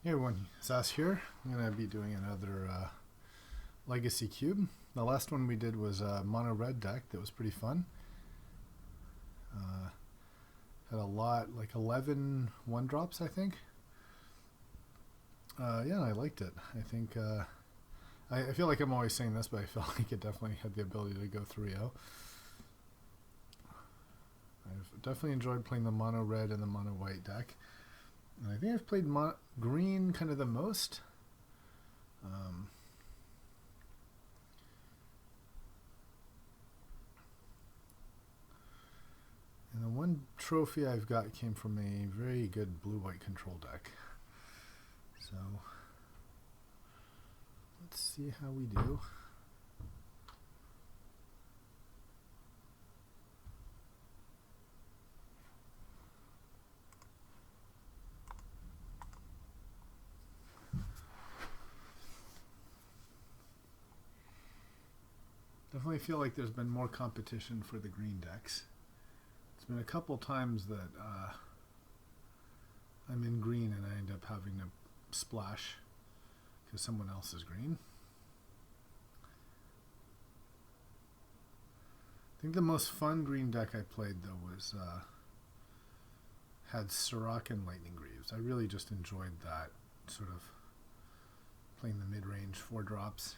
Hey everyone, Sass here. I'm going to be doing another Legacy Cube. The last one we did was a mono red deck that was pretty fun. Had a lot, like 11 1-drops, I think. Yeah, I liked it. I think, I feel like I'm always saying this, but I feel like it definitely had the ability to go 3-0. I've definitely enjoyed playing the mono red and the mono white deck. And I think I've played green kind of the most. And the one trophy I've got came from a very good blue-white control deck. So let's see how we do. Definitely feel like there's been more competition for the green decks. It's been a couple times that I'm in green and I end up having to splash because someone else is green. I think the most fun green deck I played though was had Sirach and Lightning Greaves. I really just enjoyed that sort of playing the mid-range 4-drops,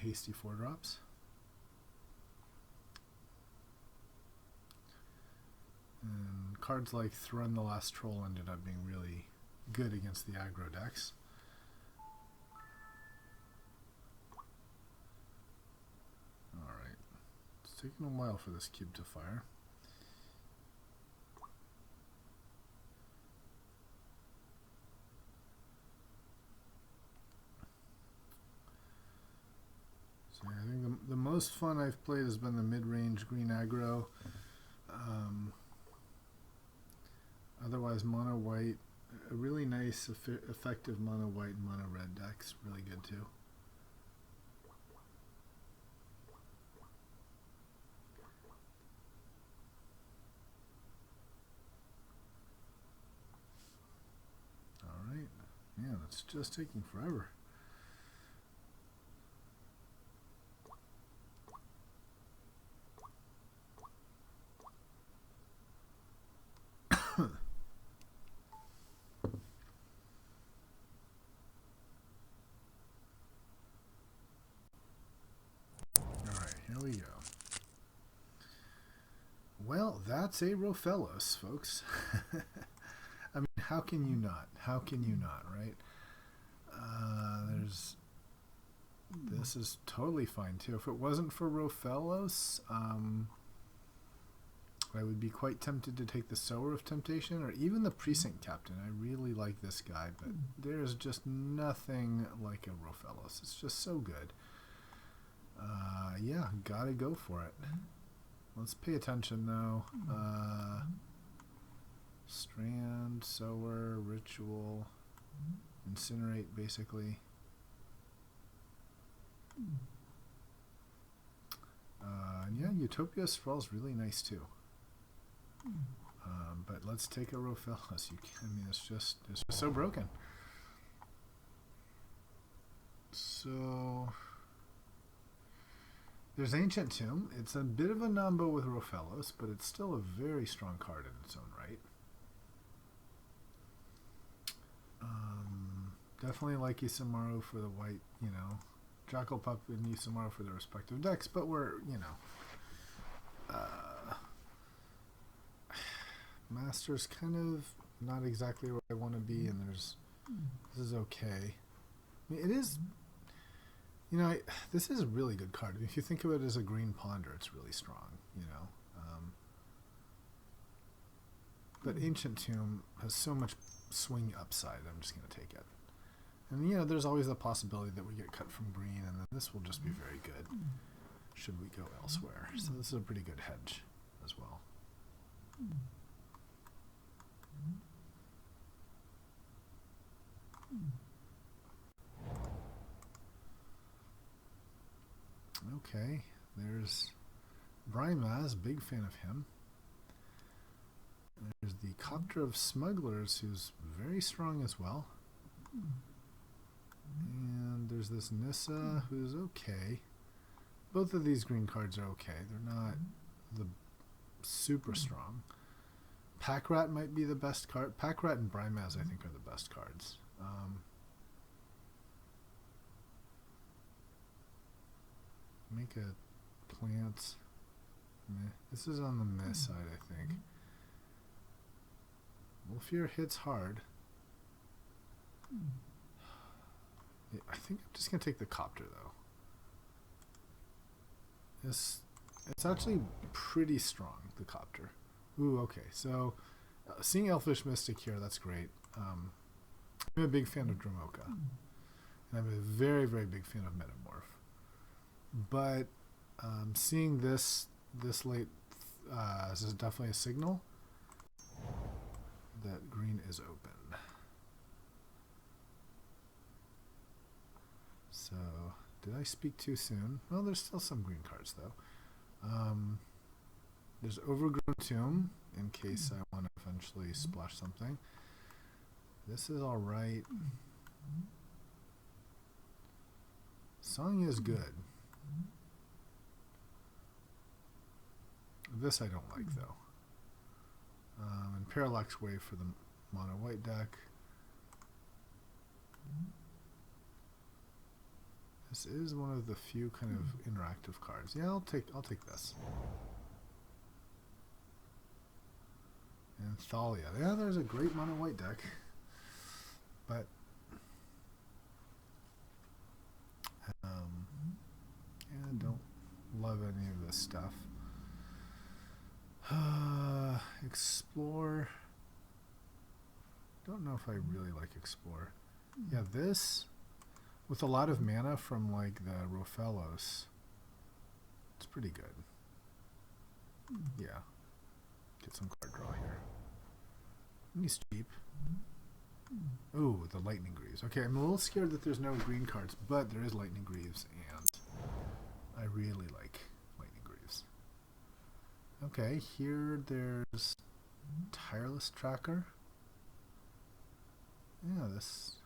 hasty 4-drops. And cards like Thrun the Last Troll ended up being really good against the aggro decks. Alright, it's taking a while for this cube to fire. So I think the most fun I've played has been the mid-range green aggro. Otherwise, mono white, a really nice, effective mono white and mono red deck's really good too. All right, yeah, it's just taking forever. Here we go. Well, that's a Rofellos, folks. I mean, how can you not? How can you not, right? This is totally fine, too. If it wasn't for Rofellos, I would be quite tempted to take the Sower of Temptation or even the Precinct Captain. I really like this guy, but there's just nothing like a Rofellos. It's just so good. Yeah, gotta go for it. Let's pay attention though. Strand, Sower, Ritual, Incinerate basically. And yeah, Utopia Sprawl's really nice too. But let's take a Rofellos. I mean, it's just so broken. So there's Ancient Tomb. It's a bit of a number with Rofellos, but it's still a very strong card in its own right. Definitely like Isamaru for the white, Jackal Pup and Isamaru for their respective decks, but we're, Master's kind of not exactly where I want to be, and this is okay. I mean, it is, this is a really good card. I mean, if you think of it as a green ponder, it's really strong, But Ancient Tomb has so much swing upside, I'm just going to take it. And, there's always the possibility that we get cut from green, and then this will just be very good should we go elsewhere. So this is a pretty good hedge as well. Okay, there's Brian Maz, big fan of him. There's the Copter of Smugglers, who's very strong as well. And there's this Nissa who's okay. Both of these green cards are okay. They're not the super strong. Pack Rat might be the best card. Pack Rat and Brimaz, I think, are the best cards. Make a plant. Meh. This is on the meh side, I think. Wolfear hits hard. Yeah, I think I'm just going to take the Copter, though. It's actually pretty strong, the Copter. Ooh, okay. So, seeing Elfish Mystic here, that's great. I'm a big fan of Dromoka. And I'm a very, very big fan of Metamorph. But seeing this late this is definitely a signal that green is open. So, did I speak too soon? Well, there's still some green cards, though. There's Overgrown Tomb, in case I want to eventually splash something. This is alright. Song is good. This I don't like, though. And Parallax Wave for the mono white deck. This is one of the few kind of interactive cards. Yeah, I'll take this. And Thalia. Yeah, there's a great mono white deck. But yeah, don't love any of this stuff. Explore. Don't know if I really like Explore. Yeah, this with a lot of mana from like the Rofellos, it's pretty good. Yeah. Get some card draw here. And he's cheap. Ooh, the Lightning Greaves. Okay, I'm a little scared that there's no green cards, but there is Lightning Greaves, and I really like Lightning Greaves. Okay, here there's Tireless Tracker. Yeah, this...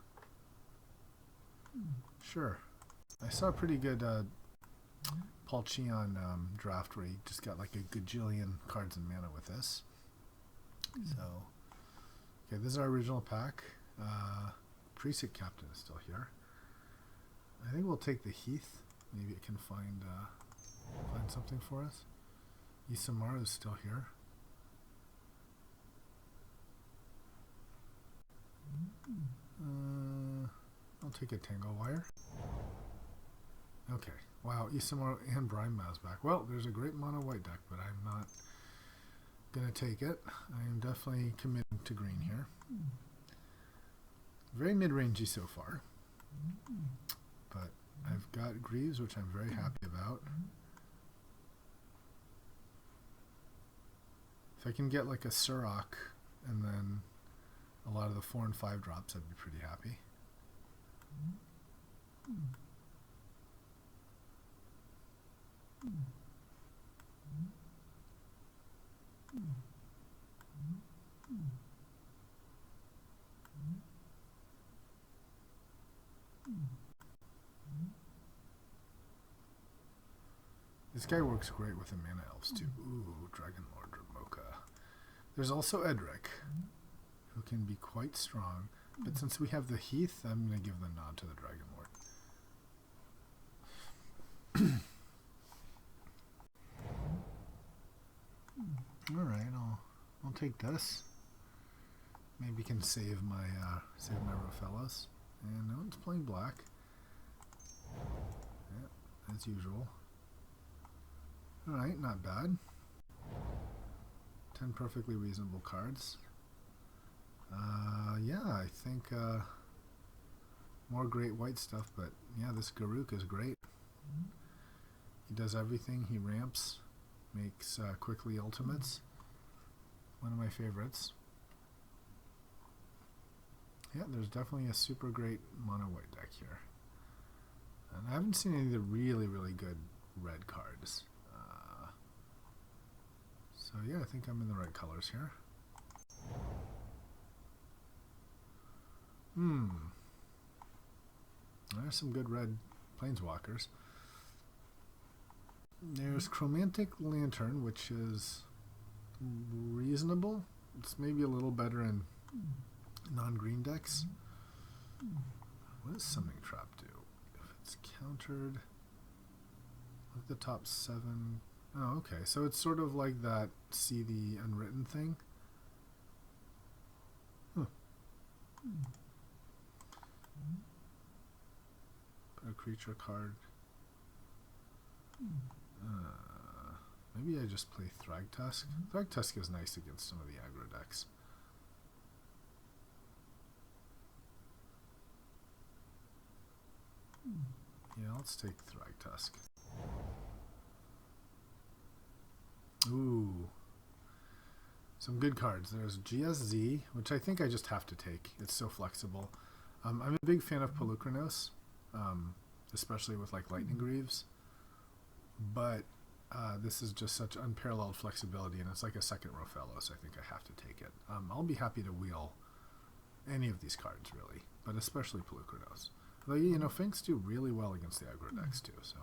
Sure. I saw a pretty good Paul Cheon draft where he just got like a gajillion cards and mana with this. So, okay, this is our original pack. Precinct Captain is still here. I think we'll take the Heath. Maybe it can find something for us. Isamaru is still here. I'll take a Tangle Wire. Okay. Wow, Isamaru and Brimaz back. Well, there's a great mono white deck, but I'm not going to take it. I am definitely committing to green here. Very mid-rangey so far. But I've got Greaves, which I'm very happy about. If I can get like a Surok and then a lot of the 4 and 5 drops, I'd be pretty happy. This guy works great with the Mana Elves too. Ooh, Dragon Lord Ramoka. There's also Edric, who can be quite strong. But since we have the Heath, I'm going to give the nod to the Dragon Lord. Alright, I'll take this. Maybe can save my Rofellos. And no one's playing black. Yeah, as usual. Alright, not bad. 10 perfectly reasonable cards. Yeah, I think more great white stuff, but yeah, this Garruk is great. He does everything. He ramps, makes quickly ultimates. One of my favorites. Yeah, there's definitely a super great mono white deck here. And I haven't seen any of the really, really good red cards. So yeah, I think I'm in the right colors here. there's some good red planeswalkers. There's Chromantic Lantern, which is reasonable. It's maybe a little better in non-green decks. What does Summoning Trap do? If it's countered, look at the top 7. Oh, okay. So it's sort of like that see the unwritten thing. Huh. Put a creature card. Maybe I just play Thragtusk. Thragtusk is nice against some of the aggro decks. Yeah, let's take Thragtusk. Ooh. Some good cards. There's GSZ, which I think I just have to take. It's so flexible. I'm a big fan of Pelucranos, especially with like Lightning Greaves. But this is just such unparalleled flexibility, and it's like a second Rofellos. I think I have to take it. I'll be happy to wheel any of these cards, really, but especially Pelucranos. Though, you know, Finks do really well against the aggro decks, too, so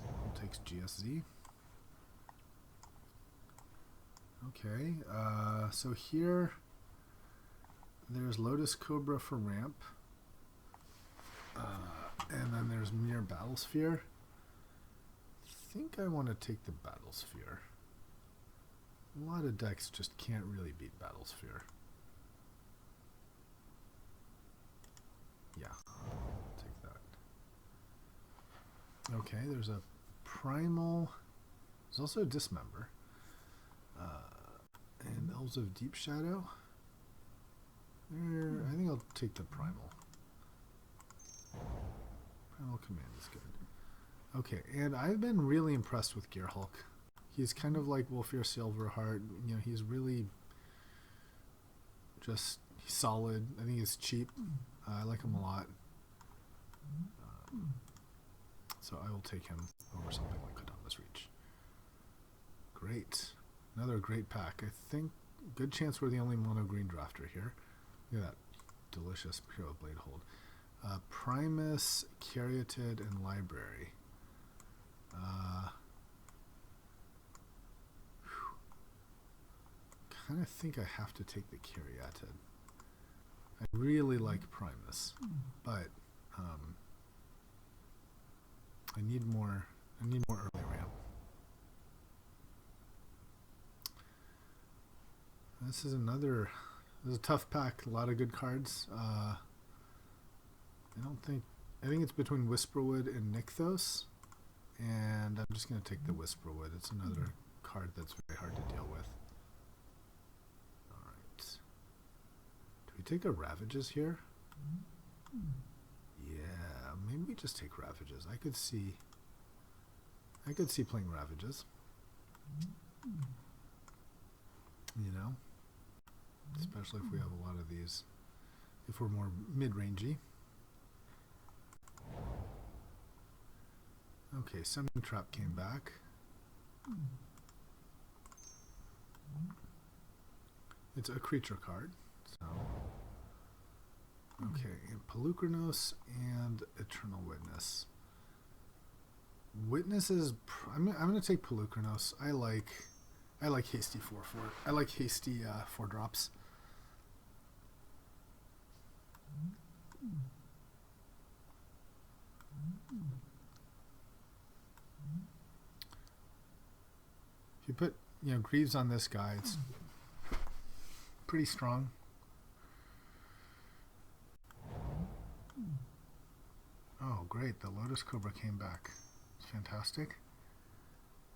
we'll take GSZ. Okay, so here there's Lotus Cobra for ramp, and then there's Mere Battlesphere. I think I want to take the Battlesphere. A lot of decks just can't really beat Battlesphere. Yeah, I'll take that. Okay, there's a Primal. There's also a Dismember. And Elves of Deep Shadow. I think I'll take the Primal. Primal Command is good. Okay, and I've been really impressed with Gearhulk. He's kind of like Wolfir Silverheart. You know, he's really just he's solid. I think he's cheap. I like him a lot. So I will take him over something like Kodama's Reach. Great. Another great pack. I think good chance we're the only mono green drafter here. Look at that delicious Pure Blade Hold. Primus, Caryatid, and Library. Kind of think I have to take the Caryatid. I really like Primus, but I need more early ramp. This is a tough pack, a lot of good cards. I think it's between Whisperwood and Nykthos, and I'm just going to take the Whisperwood. It's another card that's very hard to deal with. Alright. Do we take a Ravages here? Yeah, maybe we just take Ravages. I could see playing Ravages. You know? Especially if we have a lot of these, if we're more mid-rangey. Okay, Summoning Trap came back. It's a creature card, so okay, and Pelucranos and Eternal Witness. Witness is I'm going to take Pelucranos. I like hasty 4/4. I like hasty 4 drops. If you put, Greaves on this guy, it's pretty strong. Oh, great. The Lotus Cobra came back. It's fantastic.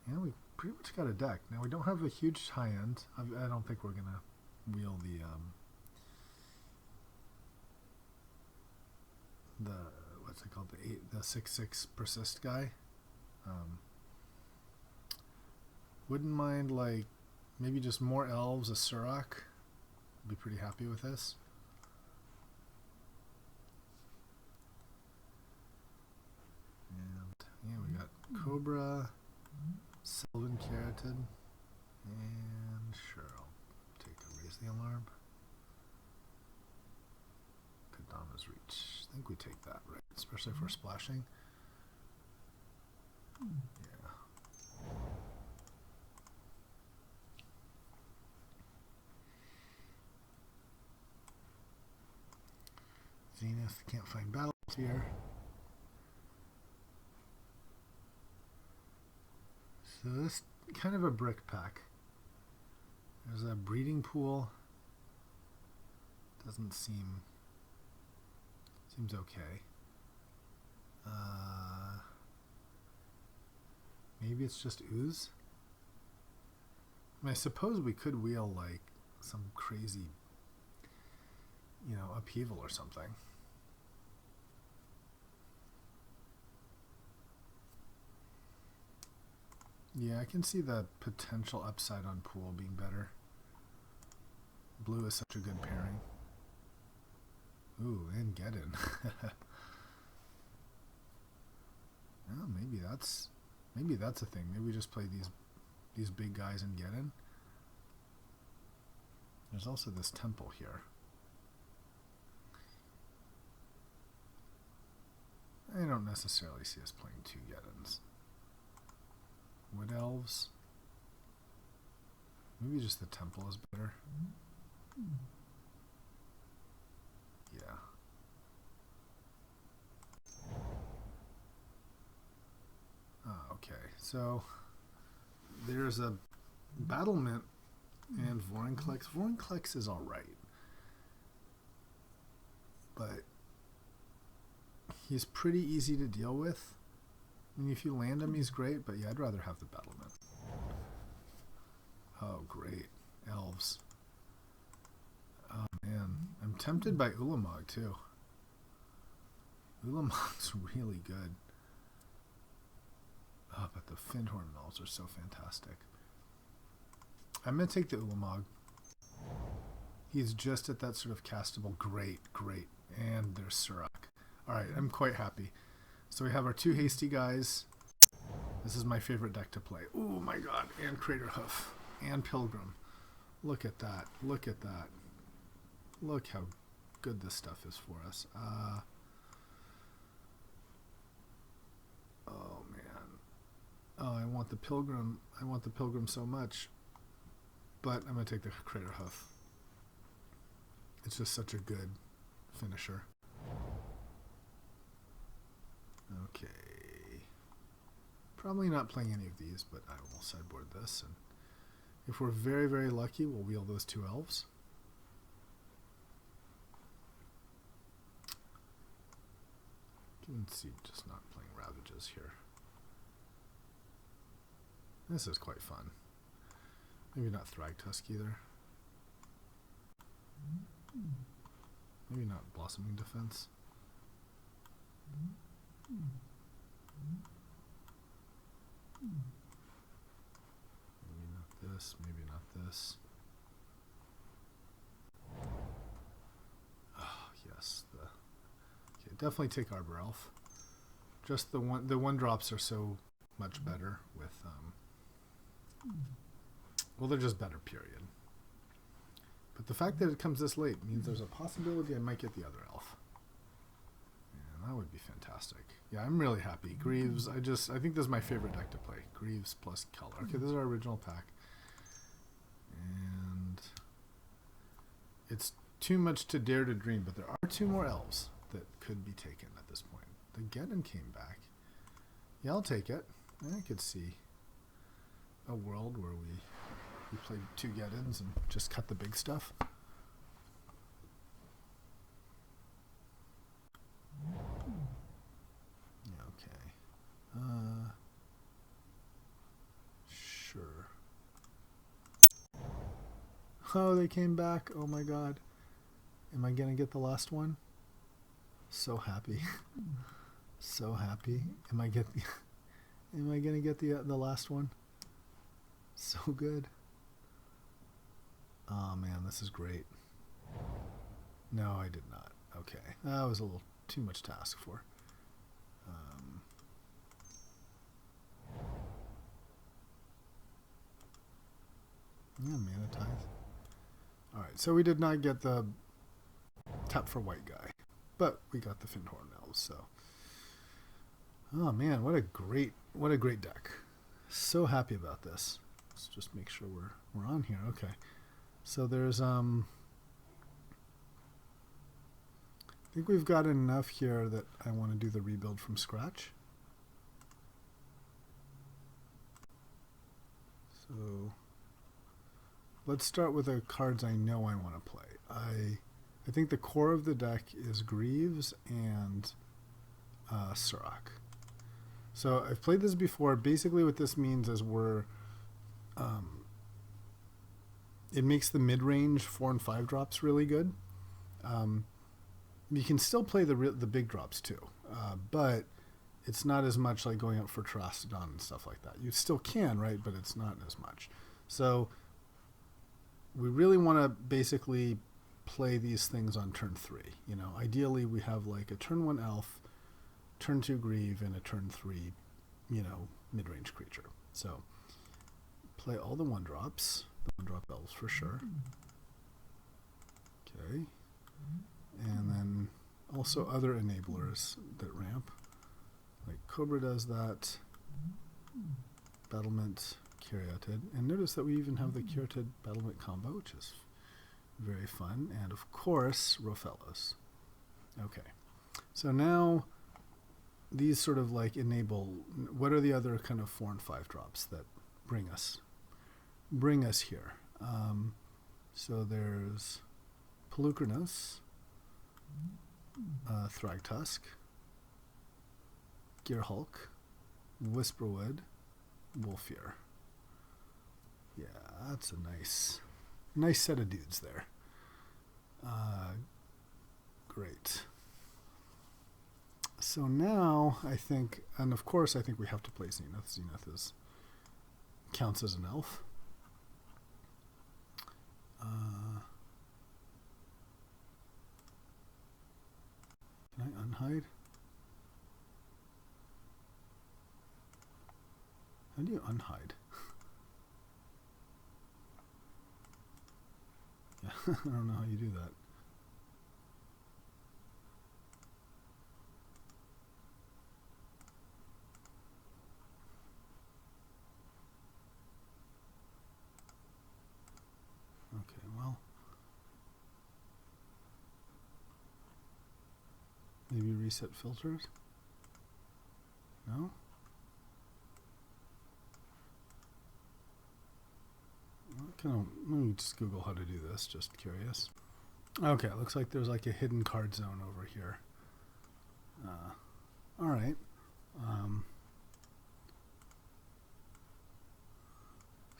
Yeah, we pretty much got a deck. Now, we don't have a huge high end. I don't think we're going to wheel the what's it called? The 6/6 persist guy. Wouldn't mind, like, maybe just more elves, a Surak. Be pretty happy with this. And, yeah, we got Cobra, Sylvan Caryatid, and sure, I'll take a Raise the Alarm. Kodama's Reach. I think we take that, right? Especially if we're splashing. Yeah. Zenith, can't find battles here. So this kind of a brick pack. There's a breeding pool. Doesn't seems okay. Maybe it's just ooze. I mean, I suppose we could wheel like some crazy, upheaval or something. Yeah, I can see the potential upside on pool being better. Blue is such a good pairing. Ooh, and get in. Well, maybe that's a thing. Maybe we just play these big guys and get in. There's also this temple here. I don't necessarily see us playing 2 get-ins. Wood elves. Maybe just the temple is better. Yeah. Okay, so there's a battlement and Vorinclex. Vorinclex is alright. But he's pretty easy to deal with. I mean, if you land him, he's great, but yeah, I'd rather have the battlement. Oh, great. Elves. Oh, man. I'm tempted by Ulamog, too. Ulamog's really good. Oh, but the Findhorn elves are so fantastic. I'm going to take the Ulamog. He's just at that sort of castable. Great. And there's Surak. Alright, I'm quite happy. So we have our 2 hasty guys. This is my favorite deck to play. Oh my god. And Craterhoof. And Pilgrim. Look at that. Look how good this stuff is for us. Oh man. Oh, I want the Pilgrim. I want the Pilgrim so much. But I'm going to take the Craterhoof. It's just such a good finisher. Okay. Probably not playing any of these, but I will sideboard this. And if we're very, very lucky, we'll wheel those 2 elves. Can see just not playing Ravages here. This is quite fun. Maybe not Thragtusk either. Maybe not Blossoming Defense. Maybe not this, maybe not this. Oh, yes. Okay, definitely take Arbor Elf. Just the one drops are so much better with well, they're just better, period. But the fact that it comes this late means there's a possibility I might get the other elf. And that would be fantastic. Yeah, I'm really happy. Greaves, I think this is my favorite deck to play. Greaves plus color. Okay, this is our original pack. And it's too much to dare to dream, but there are 2 more elves that could be taken at this point. The Geddon came back. Yeah, I'll take it. I could see a world where we played 2 Geddons and just cut the big stuff. Okay. Sure. Oh, they came back. Oh my god. Am I gonna get the last one? So happy. So happy. Am I gonna get the last one? So good. Oh man, this is great. No, I did not. Okay. That was a little too much to ask for. Yeah, Mana Tithe. Alright, so we did not get the tap for white guy. but we got the Findhorn Elves. So, oh man, what a great deck! So happy about this. Let's just make sure we're on here. Okay, so there's I think we've got enough here that I want to do the rebuild from scratch. So let's start with the cards I know I want to play. I think the core of the deck is Greaves and Surak. So I've played this before. Basically what this means is it makes the mid-range 4 and 5 drops really good. You can still play the big drops too, but it's not as much like going up for Terastodon and stuff like that. You still can, right? But it's not as much. So we really want to basically play these things on turn 3. You know, ideally we have like a turn 1 elf, turn 2 Grieve, and a turn 3, you know, mid-range creature. So play all the 1-drops, the 1-drop elves for sure. Okay. And then also other enablers that ramp. Like Cobra does that. Battlement, Caryatid. And notice that we even have the Caryatid Battlement combo, which is very fun. And of course, Rofellos. Okay. So now these sort of like enable, what are the other kind of 4 and 5 drops that bring us here? So there's Pelucranos, Thragtusk, Gearhulk, Whisperwood, Wolfear. Yeah, that's a nice set of dudes there. Great. So now I think, and of course I think we have to play Zenith. Zenith counts as an elf. Can I unhide? How do you unhide? Yeah, I don't know how you do that. Okay, well, maybe reset filters? No? Let me just Google how to do this, just curious. Okay, looks like there's like a hidden card zone over here. All right.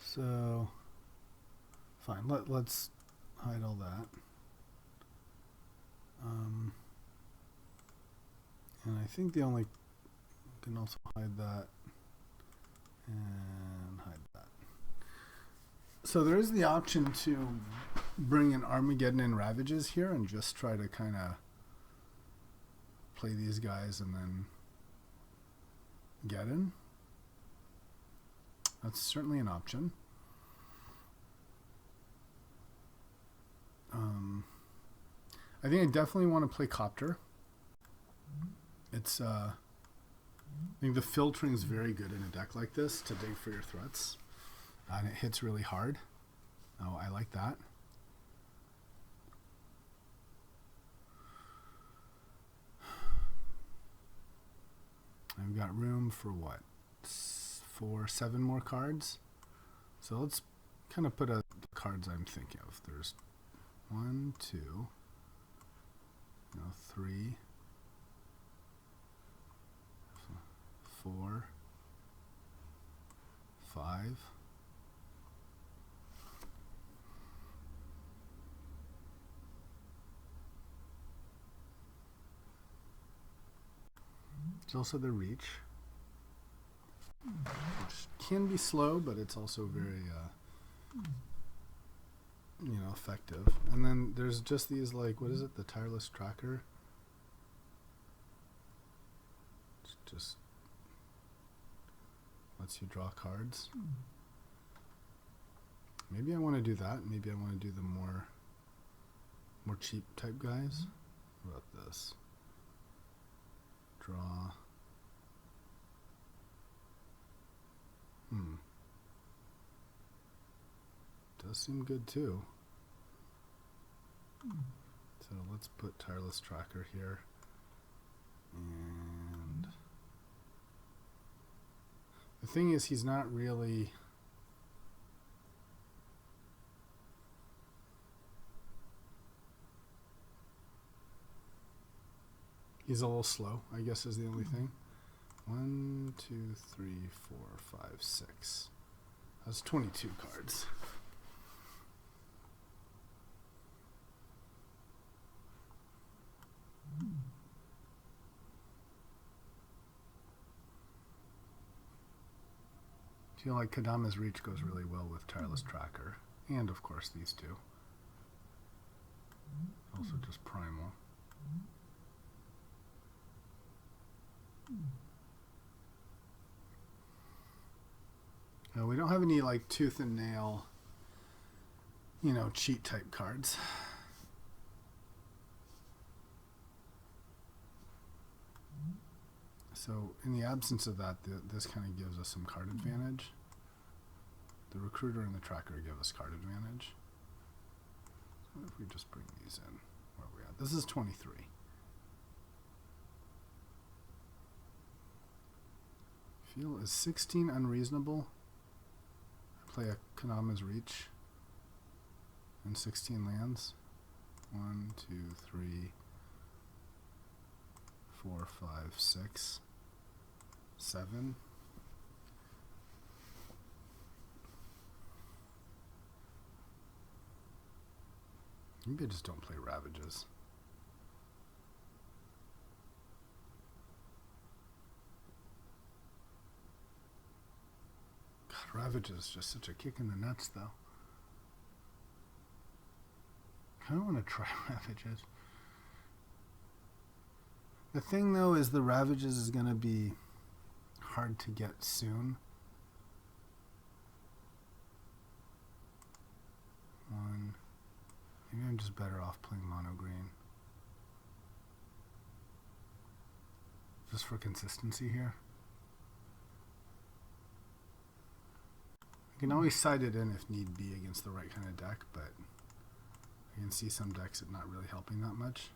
So, fine, let's hide all that. And I think the only, can also hide that and hide that. So there is the option to bring in Armageddon and Ravages here and just try to kind of play these guys and then get in. That's certainly an option. I think I definitely want to play Copter. It's I think the filtering is very good in a deck like this to dig for your threats. And it hits really hard. Oh, I like that. I've got room for what? 7 more cards. So let's kind of put out the cards I'm thinking of. There's 1, 2, 3, 4, 5. There's also the Reach, which can be slow, but it's also very, effective. And then there's just these, like, what is it? The Tireless Tracker. It just lets you draw cards. Maybe I want to do that. Maybe I want to do the more cheap type guys. What about this? draw. Does seem good too. So let's put tireless tracker here. And the thing is, he's not really... He's a little slow, I guess, is the only thing. 1, 2, 3, 4, 5, 6. That's 22 cards. I feel like Kadama's Reach goes really well with Tireless Tracker. And, of course, these two. Also just Primal. We don't have any, like, tooth and nail, you know, cheat type cards. So in the absence of that, this kind of gives us some card advantage. The Recruiter and the Tracker give us card advantage. So what if we just bring these in? Where are we at? This is 23. Feel is 16 unreasonable? I play a Kadama's Reach and 16 lands. 1, 2, 3, 4, 5, 6, 7. Maybe I just don't play Ravages. God, Ravages is just such a kick in the nuts, though. I don't want to try Ravages. The thing, though, is the Ravages is going to be hard to get soon. 1. Maybe I'm just better off playing mono green. Just for consistency here. I can always side it in if need be against the right kind of deck, but I can see some decks it not really helping that much.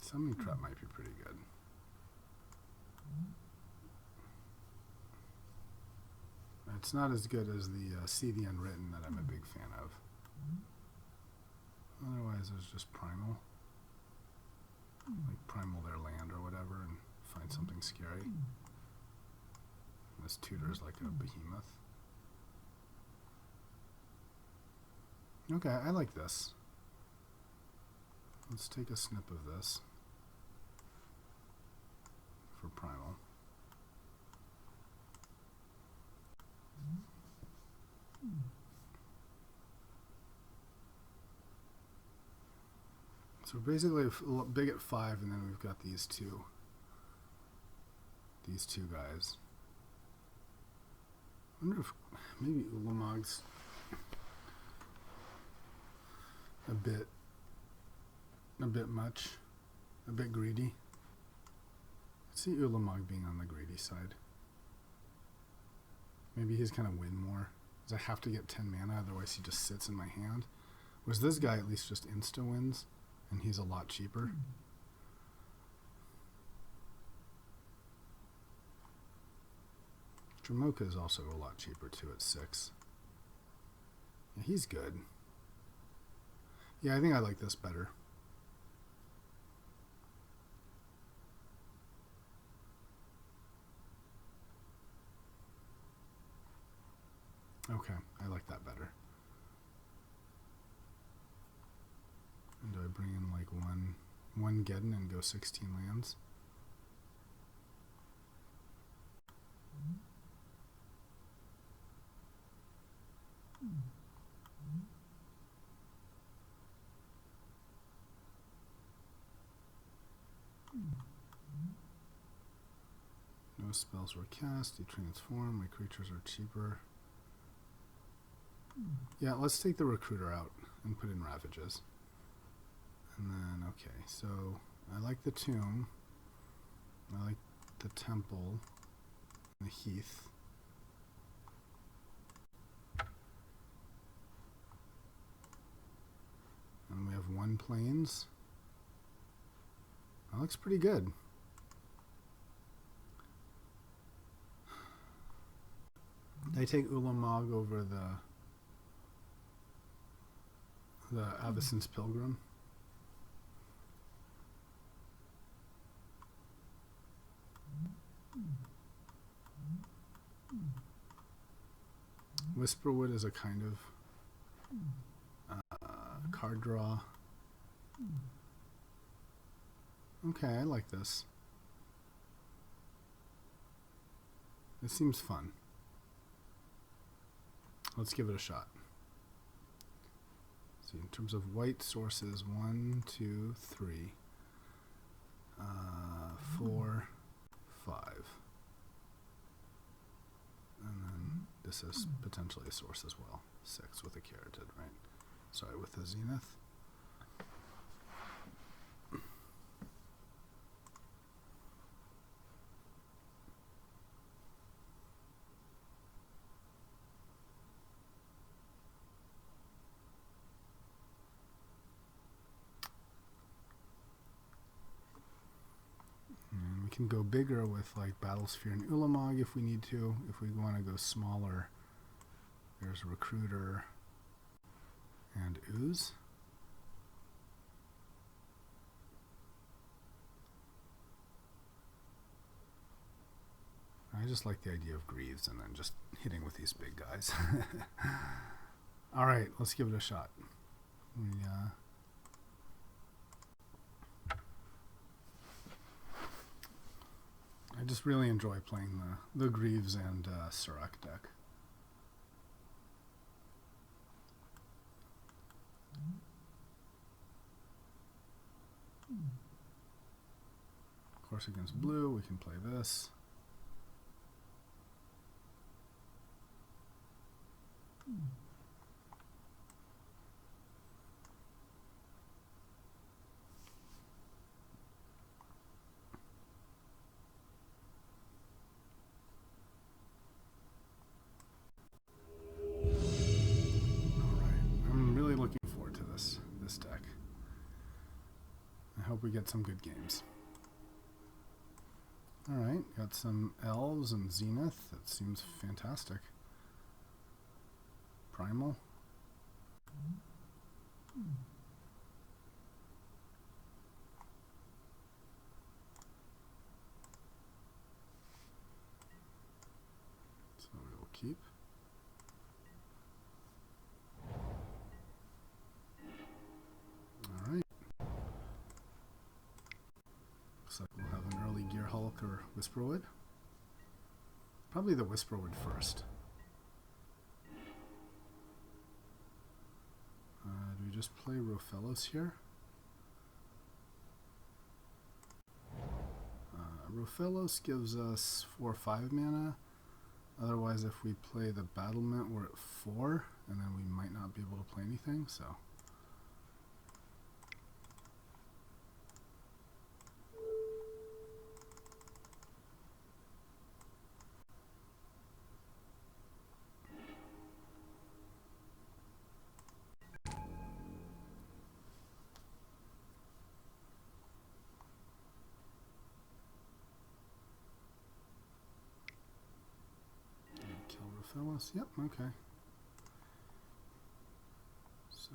Summoning Trap might be pretty good. It's not as good as the See the Unwritten that I'm a big fan of. Otherwise, there's just Primal. Like Primal their land or whatever and find something scary. This Tutor's like a behemoth. Okay, I like this. Let's take a snip of this for Primal. So basically big at 5, and then we've got these two guys. I wonder if maybe Ulamog's a bit much, a bit greedy. I see Ulamog being on the greedy side. Maybe he's gonna win more, because I have to get 10 mana, otherwise he just sits in my hand. Whereas this guy at least just insta wins, and he's a lot cheaper. Dramoka is also a lot cheaper too at 6. Yeah, he's good. Yeah, I think I like this better. Okay, I like that better. And do I bring in like one Geddon and go 16 lands? No spells were cast. You transform. My creatures are cheaper. Yeah, let's take the recruiter out and put in ravages. And then, okay, so I like the tomb. I like the temple, the heath. And we have 1 plains. That looks pretty good. I take Ulamog over the Avacyn's Pilgrim. Whisperwood is a kind of card draw. Okay, I like this. This seems fun. Let's give it a shot. See, in terms of white sources, 1, 2, 3, 4, 5. And then this is potentially a source as well. 6 with a carotid, right? Sorry, with a zenith. And we can go bigger with like Battlesphere and Ulamog if we need to. If we want to go smaller, there's Recruiter and Ooze. I just like the idea of Greaves and then just hitting with these big guys. All right, let's give it a shot. I just really enjoy playing the Greaves and Surak deck. Of course, against blue, we can play this. I'm really looking forward to this deck. I hope we get some good games. Alright, got some elves and zenith. That seems fantastic. Primal. So we'll keep. Alright. Looks like we'll have an early Gear Hulk or Whisperwood. Probably the Whisperwood first. Do we just play Rofellos here? Rofellos gives us 4 or 5 mana. Otherwise, if we play the Battlement, we're at 4, and then we might not be able to play anything, so. Rofellos, yep, okay. So,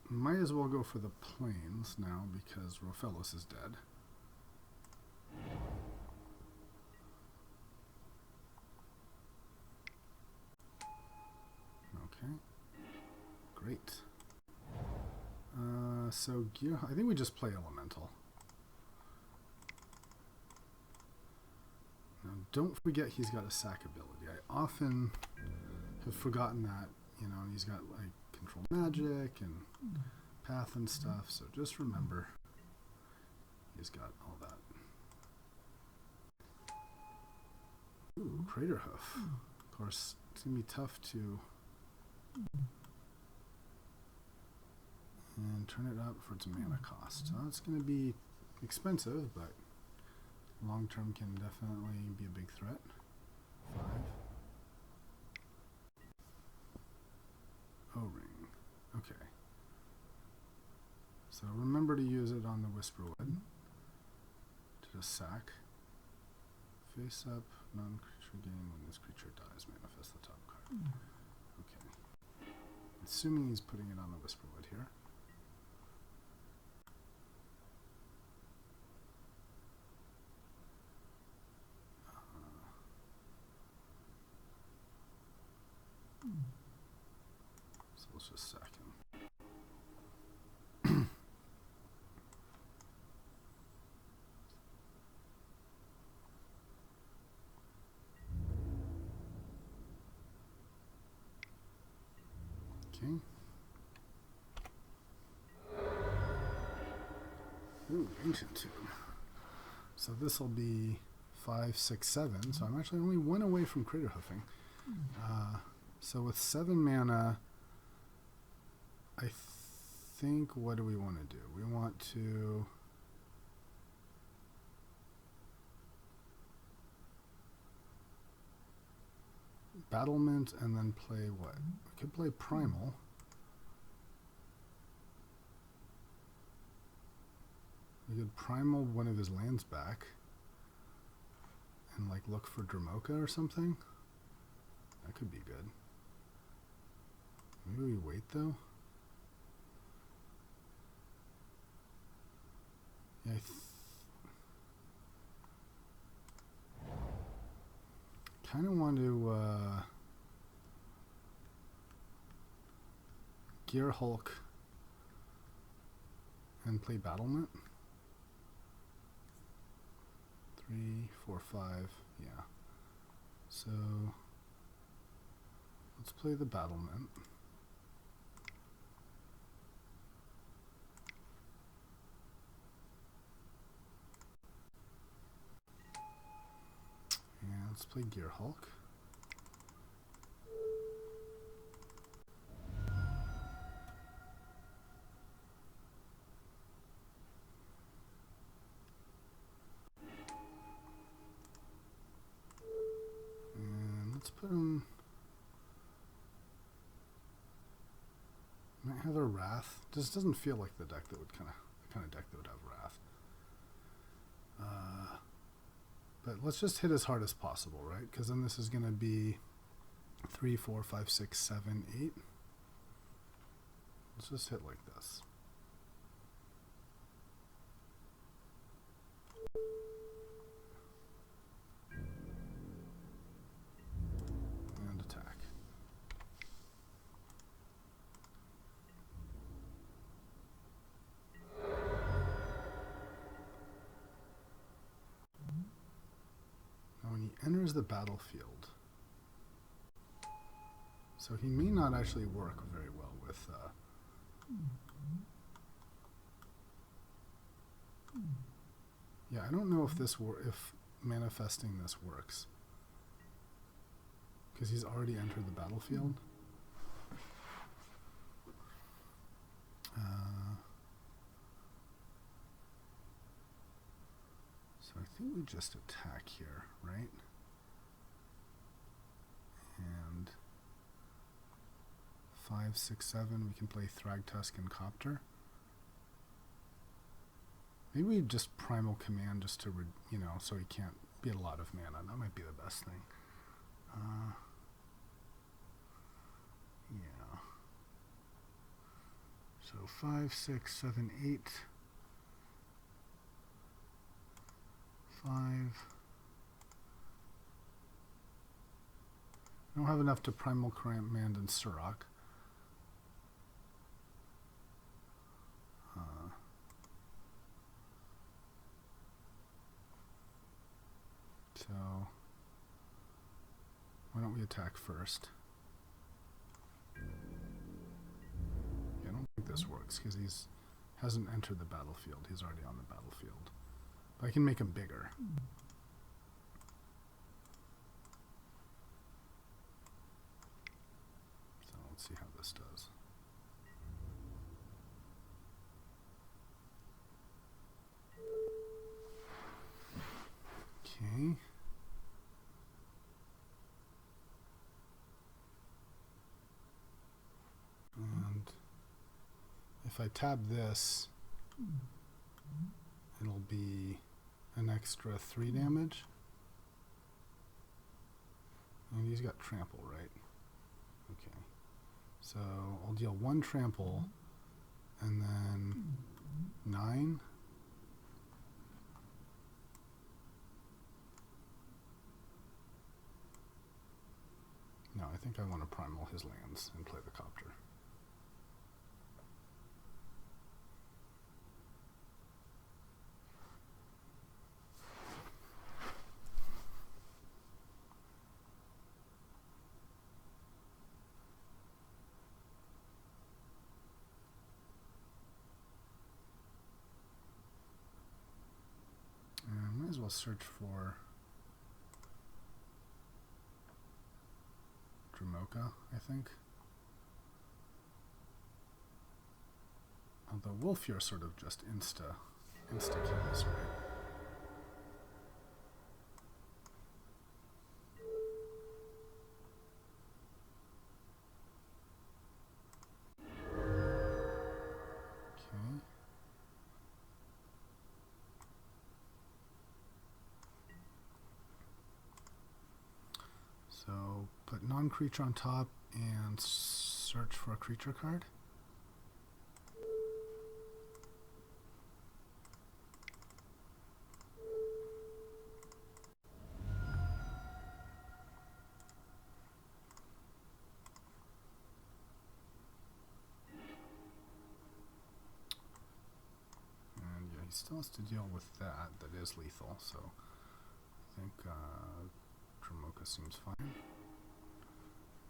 might as well go for the plains now because Rofellos is dead. Okay, great. So Gear, I think we just play Elemental. Now, don't forget he's got a sack ability. I often have forgotten that, you know, he's got like control magic and path and stuff, so just remember he's got all that. Ooh, Craterhoof. course, it's going to be tough to and turn it up for its mana cost. So it's going to be expensive, but long term can definitely be a big threat. 5. O-ring. Okay. So remember to use it on the Whisperwood. To just sack. Face up, non-creature gain. When this creature dies, manifest the top card. Okay. Assuming he's putting it on the Whisperwood here. So let's just sack him. Okay. Ooh, Ancient Tomb. So this will be 5, 6, 7. So I'm actually only 1 away from Crater Hoofing. So with 7 mana, I think, what do we want to do? We want to battlement and then play what? We could play Primal. We could Primal one of his lands back and like look for Dramoka or something. That could be good. Maybe we wait though. Yeah, I kind of want to Gear Hulk and play Battlement. 3, 4, 5, yeah. So let's play the Battlement. And let's play Gear Hulk. And let's put him. Might have a Wrath. Just doesn't feel like the deck that would the kind of deck that would have Wrath. But let's just hit as hard as possible, right? Because then this is going to be 3, 4, 5, 6, 7, 8. Let's just hit like this. And attack. Now when he enters the battlefield, so he may not actually work very well with yeah, I don't know if if manifesting this works, because he's already entered the battlefield. So I think we just attack here, right? And 5, 6, 7, we can play Thragtusk and Copter. Maybe we just Primal Command just to, so he can't be a lot of mana. That might be the best thing. Yeah. So 5, 6, 7, 8. 5. I don't have enough to Primal Command and Surrak. So why don't we attack first? Yeah, I don't think this works because he's hasn't entered the battlefield. He's already on the battlefield. But I can make him bigger. this does. Okay. And if I tab this, it'll be an extra 3 damage. And he's got trample, right? Okay. So I'll deal 1 trample and then 9. No, I think I want to primal his lands and play the copter. I might as well search for Dramoka, I think. Although Wolfure sort of just insta kills, right? Okay. So put non-creature on top and search for a creature card. And yeah, he still has to deal with that. That is lethal, so I think Dramoka seems fine.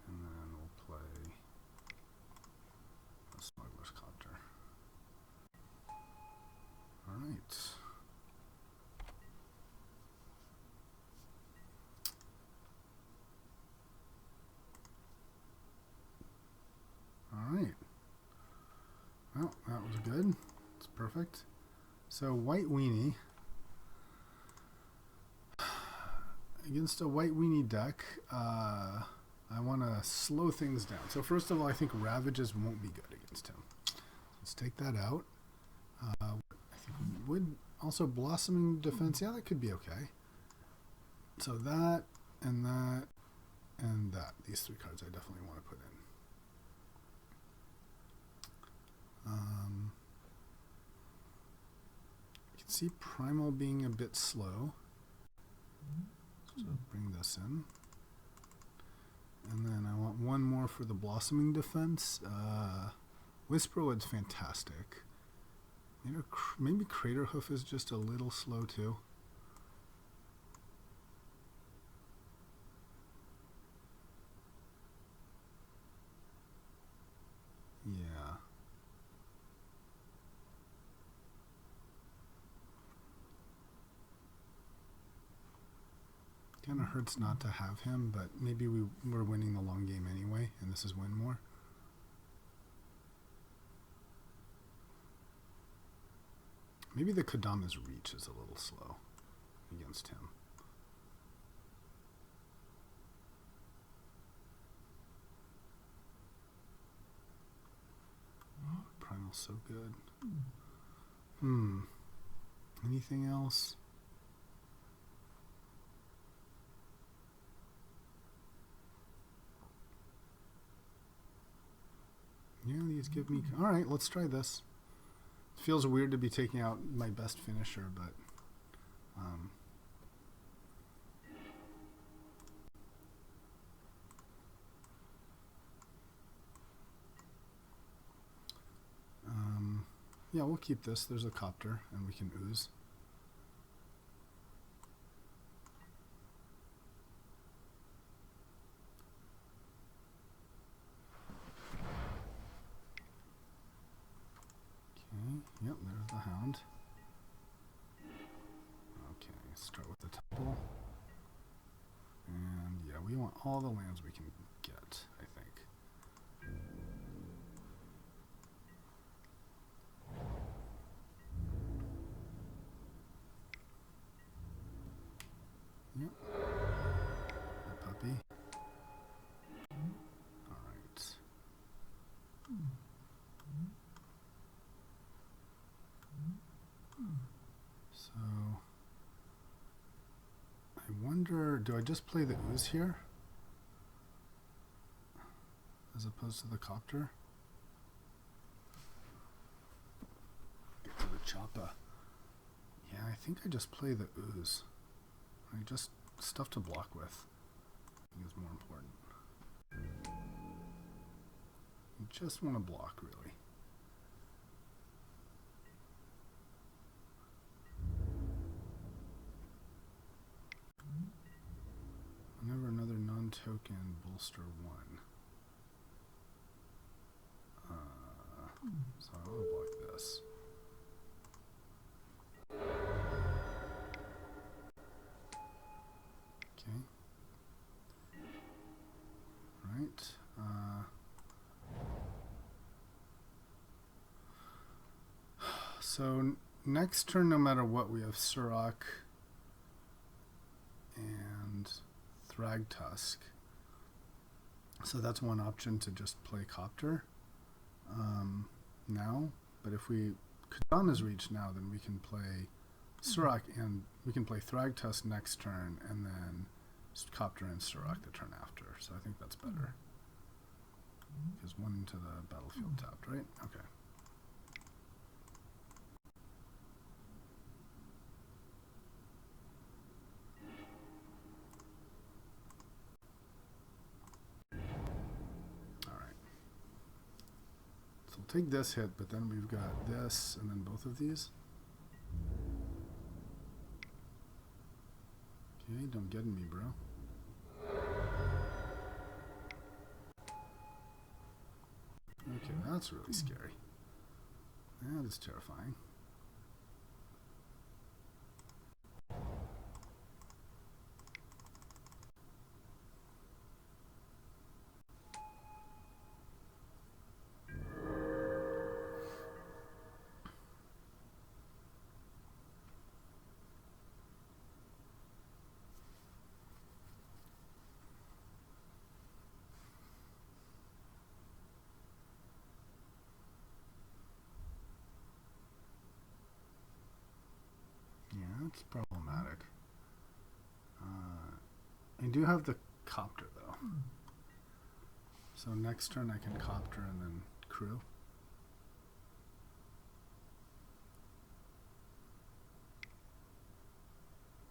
And then we'll play a Smuggler's Copter. Alright. Alright. Well, that was good. It's perfect. So, White Weenie. Against a White Weenie deck, I want to slow things down. So first of all, I think Ravages won't be good against him. Let's take that out. I think would also Blossoming Defense. Yeah, that could be okay. So that and that and that. These 3 cards I definitely want to put in. You can see Primal being a bit slow. So bring this in. And then I want 1 more for the Blossoming Defense. Whisperwood's fantastic. Maybe Craterhoof is just a little slow too. Yeah. Kind of hurts not to have him, but maybe we're winning the long game anyway, and this is win more. Maybe the Kodama's reach is a little slow against him. Oh, Primal's so good. Anything else? Yeah, these give me... Alright, let's try this. It feels weird to be taking out my best finisher, but... yeah, we'll keep this. There's a copter, and we can ooze. Yep, there's the Hound. Okay, start with the Temple. And yeah, we want all the lands we can get, I think. do I just play the ooze here? As opposed to the copter? Get to the choppa. Yeah, I think I just play the ooze. I just stuff to block with. I think is more important. You just want to block, really. Whenever another non-token bolster 1. So I want to block this. Okay. Right. So next turn, no matter what, we have Surrak and Thragtusk. So that's one option to just play Copter now. But if we Kadana's reach now, then we can play Surrak and we can play Thragtusk next turn and then Copter and Surrak the turn after. So I think that's better. Because one to the battlefield tapped, right? Okay. Take this hit, but then we've got this, and then both of these. Okay, don't get in me, bro. Okay, that's really scary. That is terrifying. It's problematic. I do have the Copter though. So next turn I can Copter and then crew.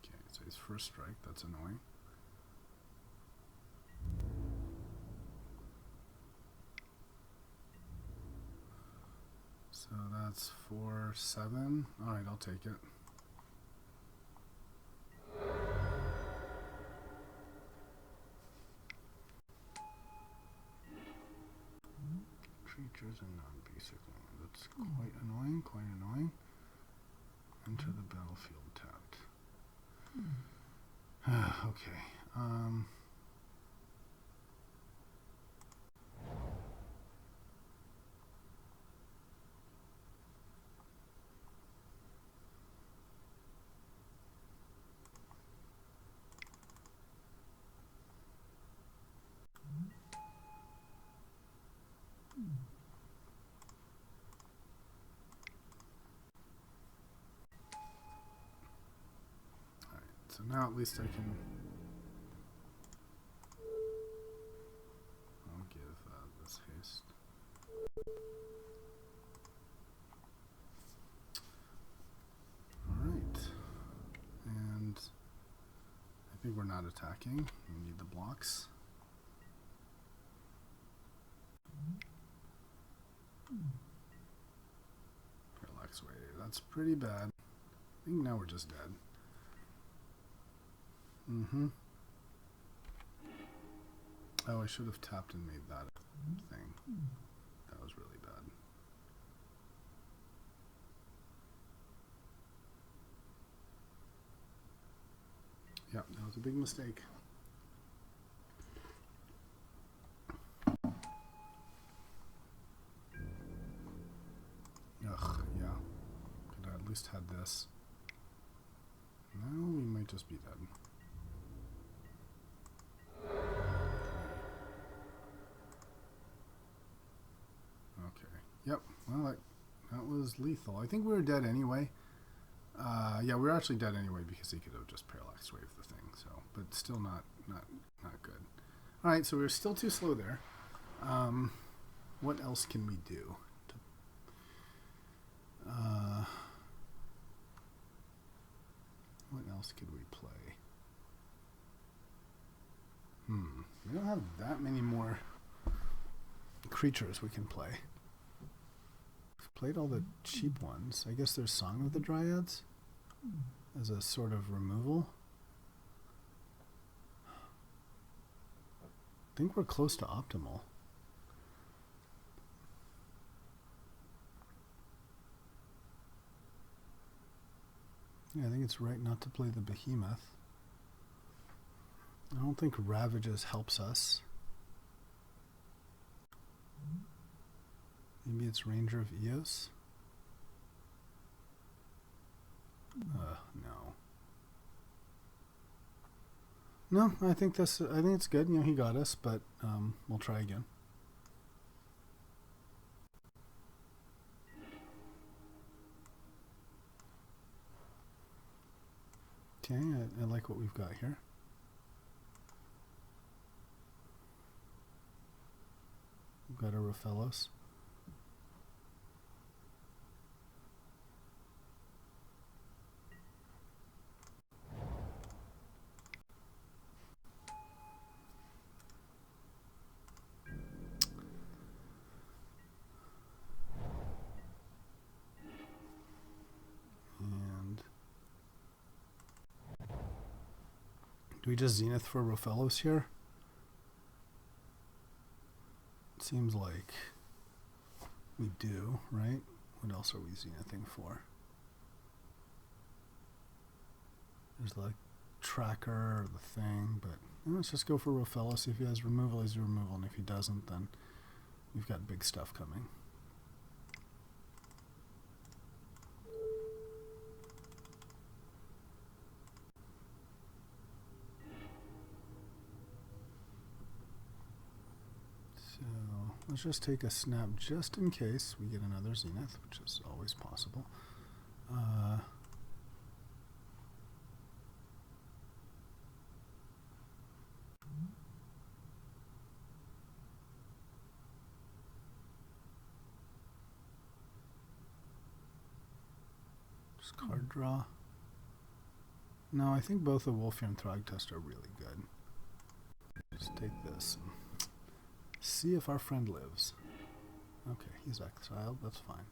Okay, so his first strike, that's annoying. So that's 4/7. Alright, I'll take it. Creatures and non-basic land. That's quite annoying, quite annoying. Enter the battlefield tapped. Okay. So now at least I can. I'll give this haste. Alright. And I think we're not attacking. We need the blocks. Parallax wave. That's pretty bad. I think now we're just dead. Oh, I should have tapped and made that thing. That was really bad. Yep, that was a big mistake. Ugh, yeah. Could have at least had this. Now we might just be dead. Okay. Yep. Well, that was lethal. I think we were dead anyway. Yeah, we're actually dead anyway because he could have just parallax waved the thing. So, but still not good. All right, so we're still too slow there. What else can we do? What else could we play? We don't have that many more creatures we can play. We've played all the cheap ones. I guess there's Song of the Dryads as a sort of removal. I think we're close to optimal. Yeah, I think it's right not to play the Behemoth. I don't think Ravages helps us. Maybe it's Ranger of Eos? No. No, I think it's good. You know, he got us, but we'll try again. Okay, I like what we've got here. We've got a Rofellos. And do we just Zenith for Rofellos here? It seems like we do, right? What else are we Zenithing for? There's the tracker or the thing, but let's just go for Rofellos. If he has removal, he's removal, and if he doesn't, then we've got big stuff coming. So let's just take a snap just in case we get another Zenith, which is always possible. Just card draw. No, I think both the Wolfir and Thragtusk are really good. Just take this and see if our friend lives. Okay, he's exiled. That's fine.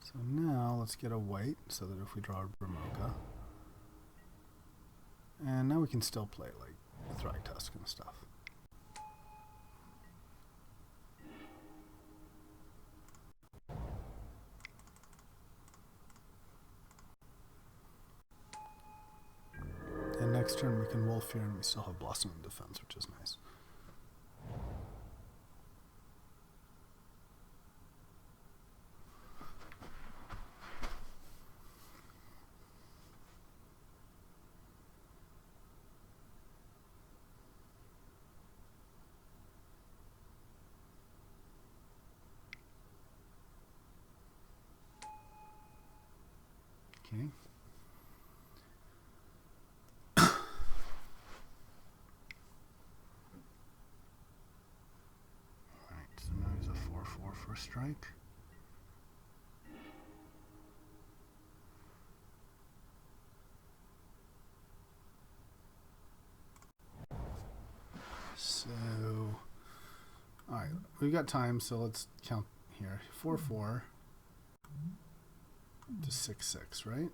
So now let's get a white so that if we draw a Bramoka. And now we can still play like the Thragtusk and stuff. And next turn we can Wolfir and we still have Blossoming Defense, which is nice. Okay. Alright, so now he's a 4/4 for strike. So, alright, we've got time, so let's count here. 4/4 to 6/6, right?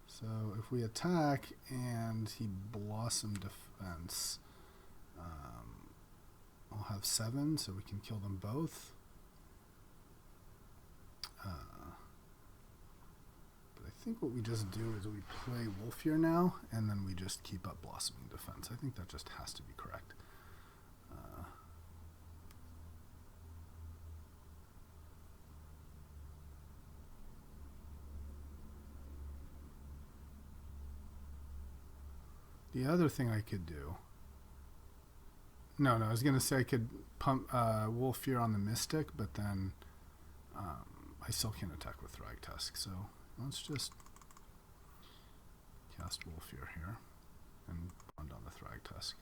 So if we attack and he Blossom Defense, I'll have 7, so we can kill them both. But I think what we just do is we play Wolfir now, and then we just keep up Blossoming Defense. I think that just has to be correct. The other thing I could do... No, I was going to say I could pump Wolfir on the Mystic, but then I I still can't attack with Thragtusk, so let's just cast Wolfear here and bond on the Thragtusk.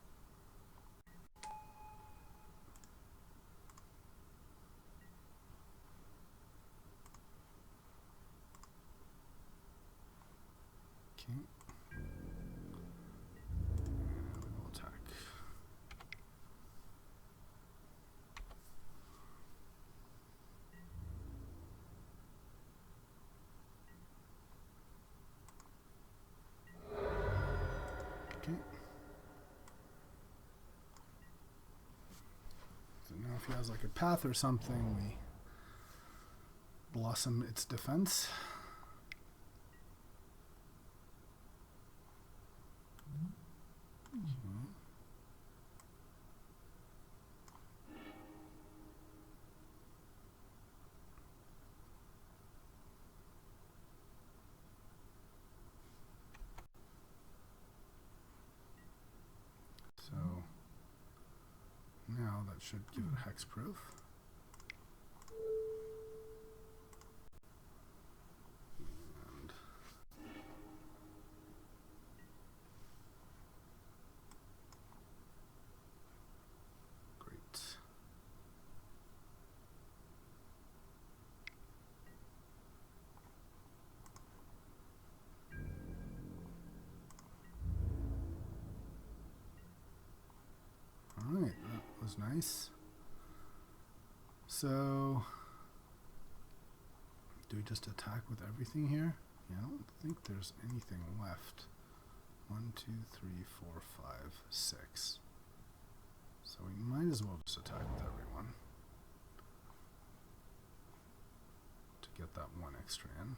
Okay. And we will attack. Okay. So now if he has like a path or something, we blossom its defense. Okay. So now that should give it hexproof. And great. All right, that was nice. So, do we just attack with everything here? Yeah, I don't think there's anything left. 1, 2, 3, 4, 5, 6. So we might as well just attack with everyone to get that one extra in.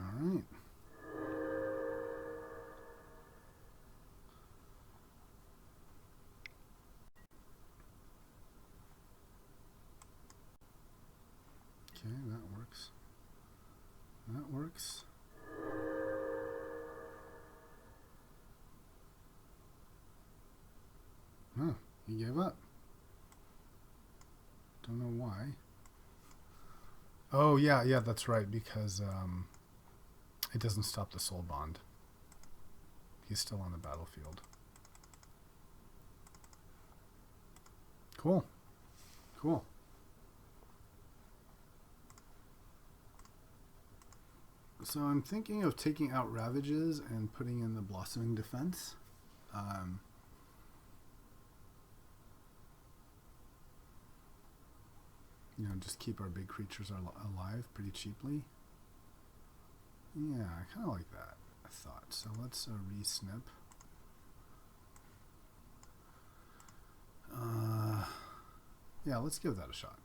All right. Okay, that works. That works. Oh, he gave up. Don't know why. Oh, yeah, that's right, because it doesn't stop the soul bond. He's still on the battlefield. Cool. Cool. So I'm thinking of taking out Ravages and putting in the Blossoming Defense. You know, just keep our big creatures alive pretty cheaply. Yeah, I kind of like that, I thought. So let's re-snip. Yeah, let's give that a shot.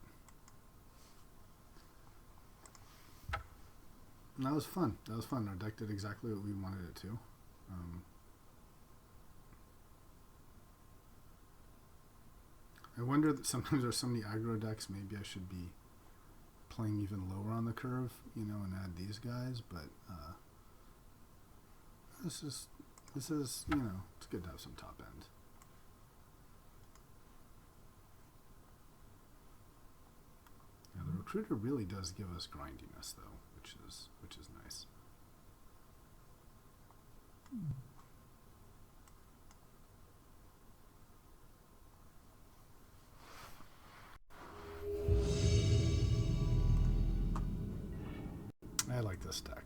And that was fun. That was fun. Our deck did exactly what we wanted it to. I wonder that sometimes there's so many aggro decks, maybe I should be playing even lower on the curve, you know, and add these guys, but this is, you know, it's good to have some top end. Yeah, the Recruiter really does give us grindiness though, which is nice. I like this deck.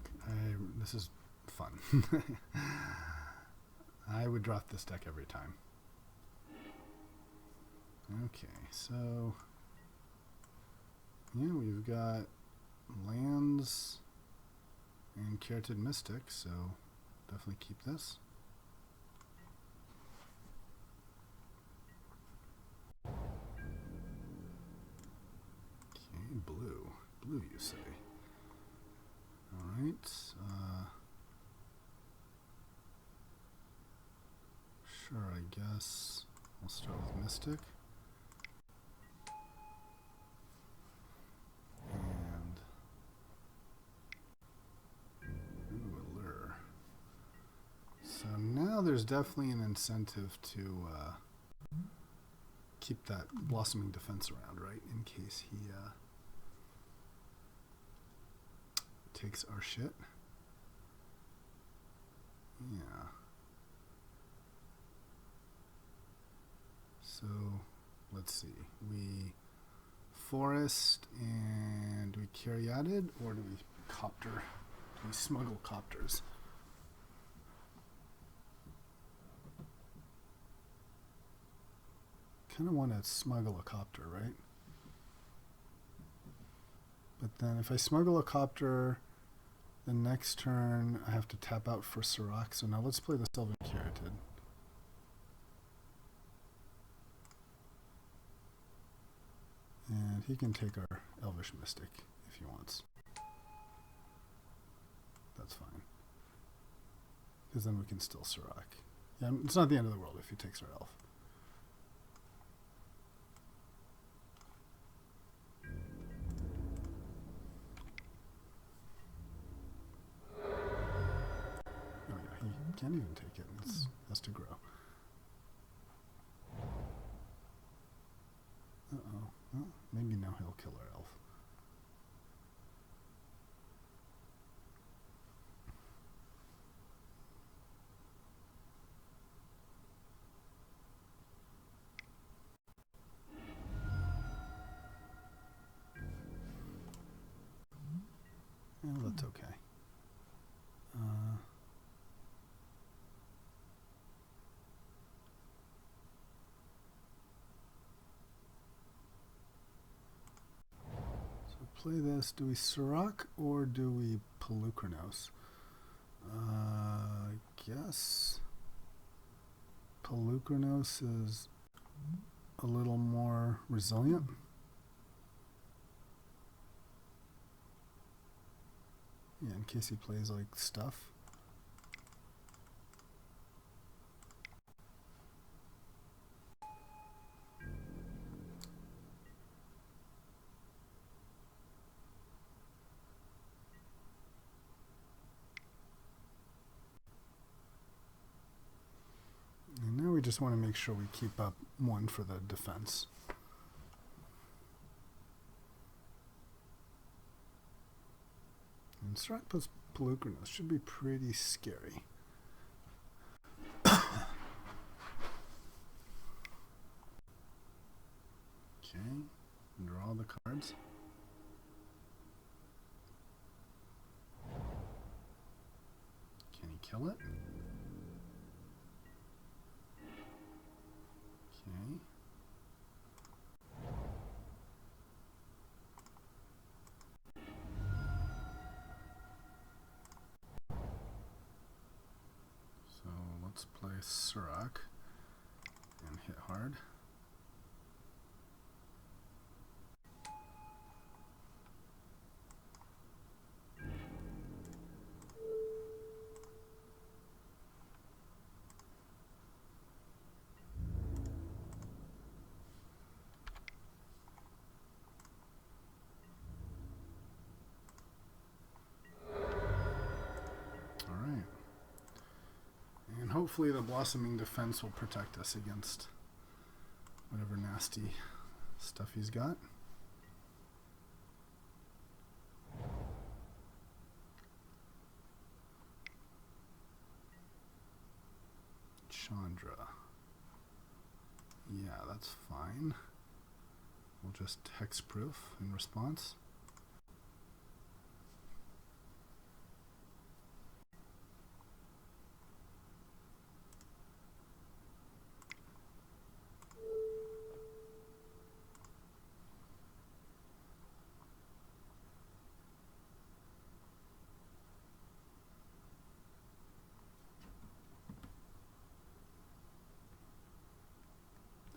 This is fun. I would draft this deck every time. Okay, so yeah, we've got lands and Keratin Mystic, so definitely keep this. blue, you say? All right. Sure, I guess I'll start with Mystic. And ooh, Allure. So now there's definitely an incentive to keep that Blossoming Defense around, right? In case he takes our shit. Yeah. So let's see. We forest and do we caryatid or do we copter? Do we smuggle copters? Kind of want to smuggle a copter, right? But then if I smuggle a copter, the next turn I have to tap out for Serac. So now let's play the Sylvan Caryatid. And he can take our Elvish Mystic if he wants. That's fine. Because then we can still Serac. Yeah, it's not the end of the world if he takes our elf. Oh yeah, he can't even take it. It has to grow. Uh-oh. Well, maybe now he'll kill our elf. Well, that's okay. So play this. Do we Serac or do we Pelucranos? I guess Pelucranos is a little more resilient. Yeah, in case he plays like stuff. And now we just want to make sure we keep up one for the defense. And Serac plus Pelucranos should be pretty scary. Okay, draw the cards. Can he kill it? Okay. So let's play Serac and hit hard. Hopefully the Blossoming Defense will protect us against whatever nasty stuff he's got. Chandra. Yeah, that's fine. We'll just hexproof in response.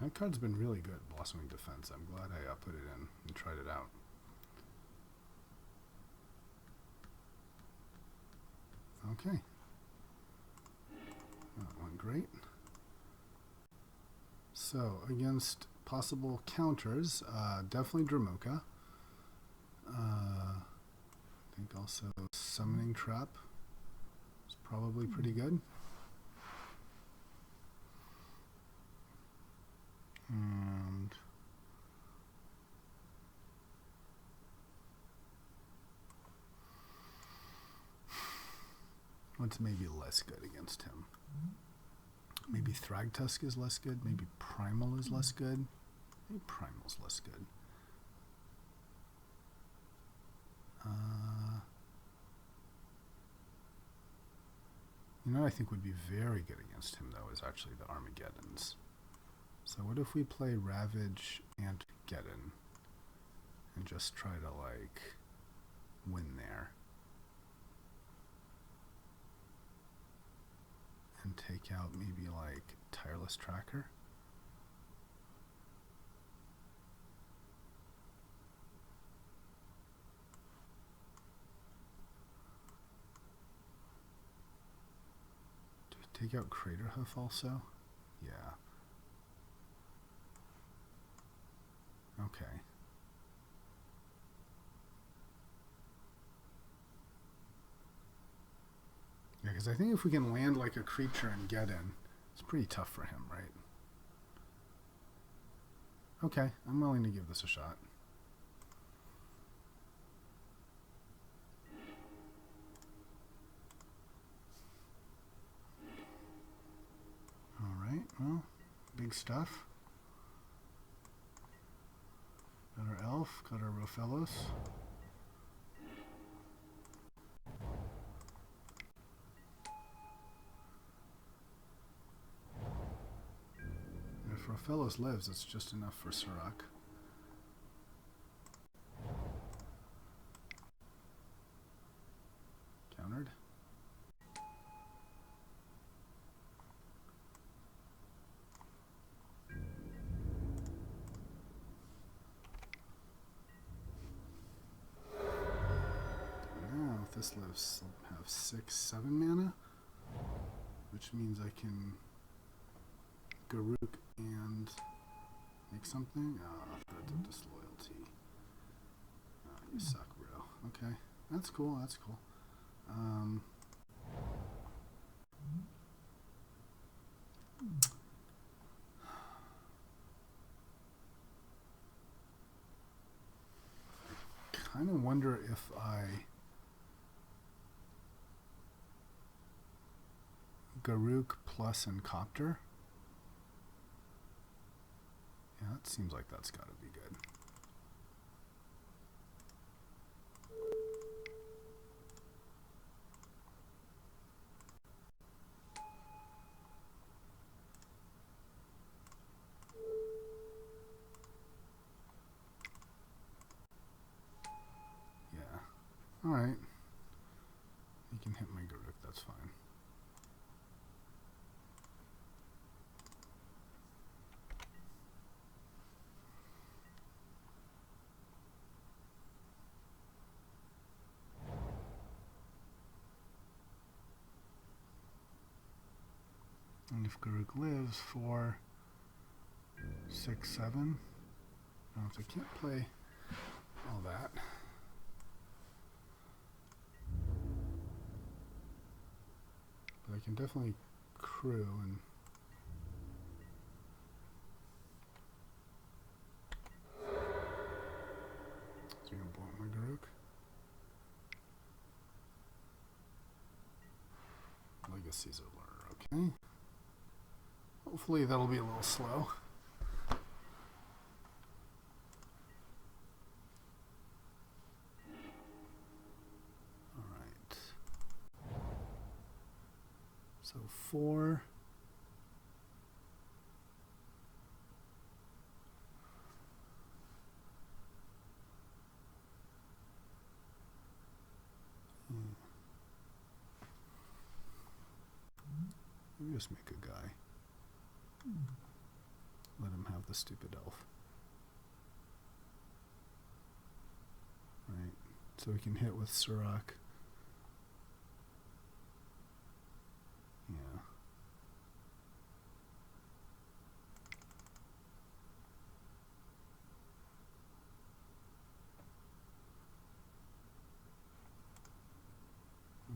That card's been really good, Blossoming Defense. I'm glad I put it in and tried it out. Okay. That went great. So, against possible counters, definitely Dromoka. I think also Summoning Trap is probably pretty good. And what's maybe less good against him? Maybe Thragtusk is less good. Maybe Primal is less good. Maybe Primal's less good. You know what I think would be very good against him, though, is actually the Armageddons. So what if we play Ravage and Geddon and just try to, like, win there? And take out maybe, like, Tireless Tracker? Take out Craterhoof also? Yeah. Okay. Yeah, because I think if we can land like a creature and get in, it's pretty tough for him, right? Okay, I'm willing to give this a shot. Alright, well, big stuff. Got our Elf, got our Rofellos. If Rofellos lives, it's just enough for Serac. Countered. Now, if this lives, I'll have 6-7 mana, which means I can Garruk and make something. That's a disloyalty. You suck, bro. Okay, that's cool. That's cool. I kind of wonder if I Garruk plus and Copter. Yeah, that seems like that's got to be good. Yeah. Alright. You can hit my Garruk, that's fine. And if Garruk lives for 6-7, if I can't play all that. But I can definitely crew and so you're gonna blow up my Garruk. Legacy's alert, okay. Hopefully that'll be a little slow. Alright. So 4. Maybe just make a guy. Let him have the stupid elf. Right. So we can hit with Serac.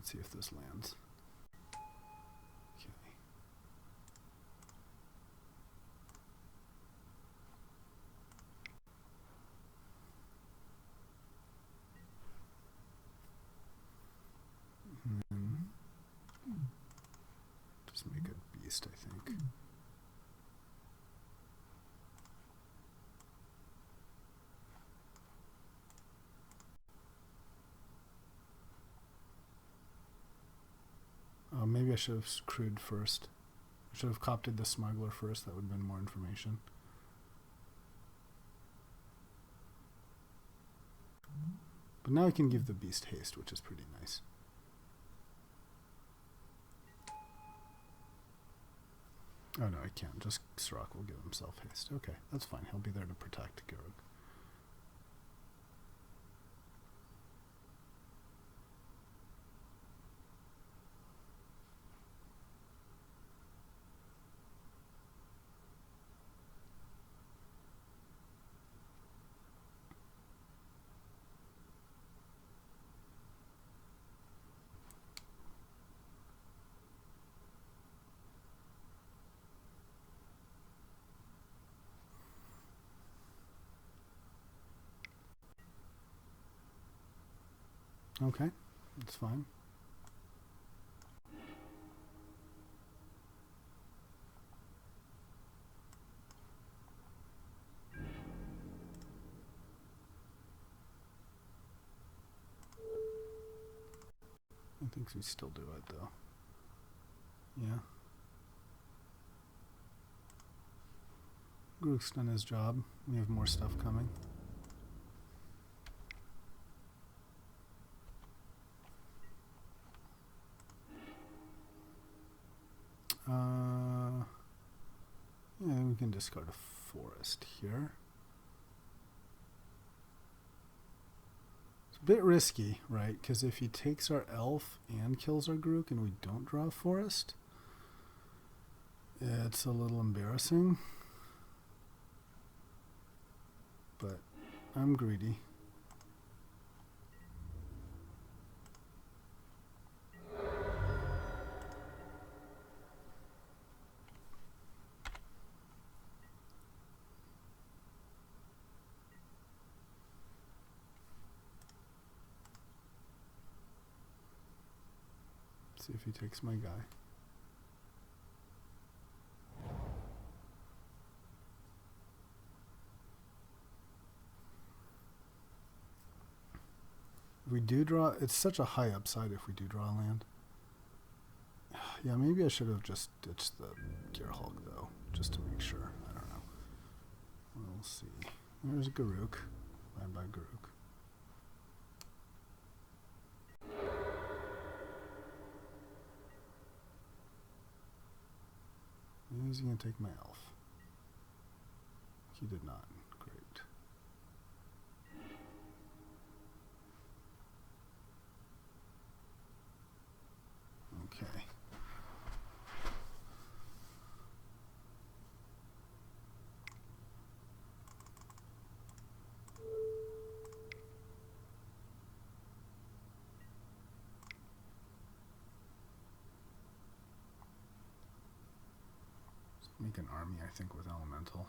Let's see if this lands. Okay. And then just make a beast, I think. Oh, maybe I should have crewed first. I should have copied the smuggler first. That would have been more information. But now I can give the beast haste, which is pretty nice. Oh no, I can't. Just Sirach will give himself haste. Okay, that's fine. He'll be there to protect Garruk. Okay, that's fine. I think we still do it though. Yeah. Garruk's done his job. We have more stuff coming. Yeah, we can discard a forest here. It's a bit risky, right? Because if he takes our elf and kills our Garruk and we don't draw a forest, it's a little embarrassing. But I'm greedy. See if he takes my guy. If we do draw, it's such a high upside if we do draw land. Yeah, maybe I should have just ditched the Gear Hulk though, just to make sure. I don't know. We'll see. There's Garruk. Bye-bye, Garruk. Is he going to take my elf? He did not. Great. Okay. Make an army, I think, with Elemental.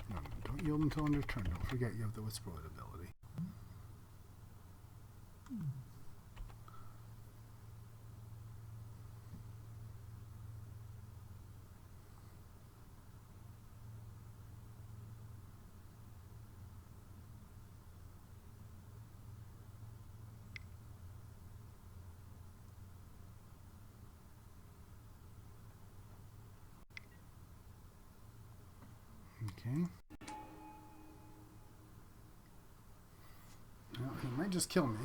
No, don't yield until end of turn. Don't forget you have the Whisperwood ability. Okay. Well, he might just kill me.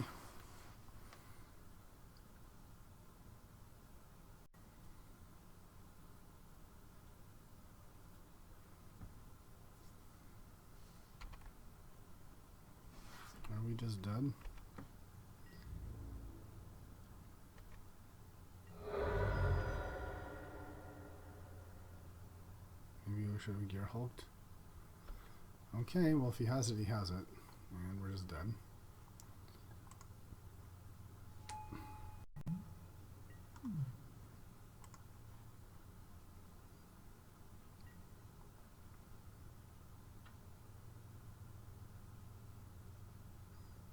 Are we just dead? Maybe we should have gear hulked. Okay, well if he has it, he has it. And we're just dead.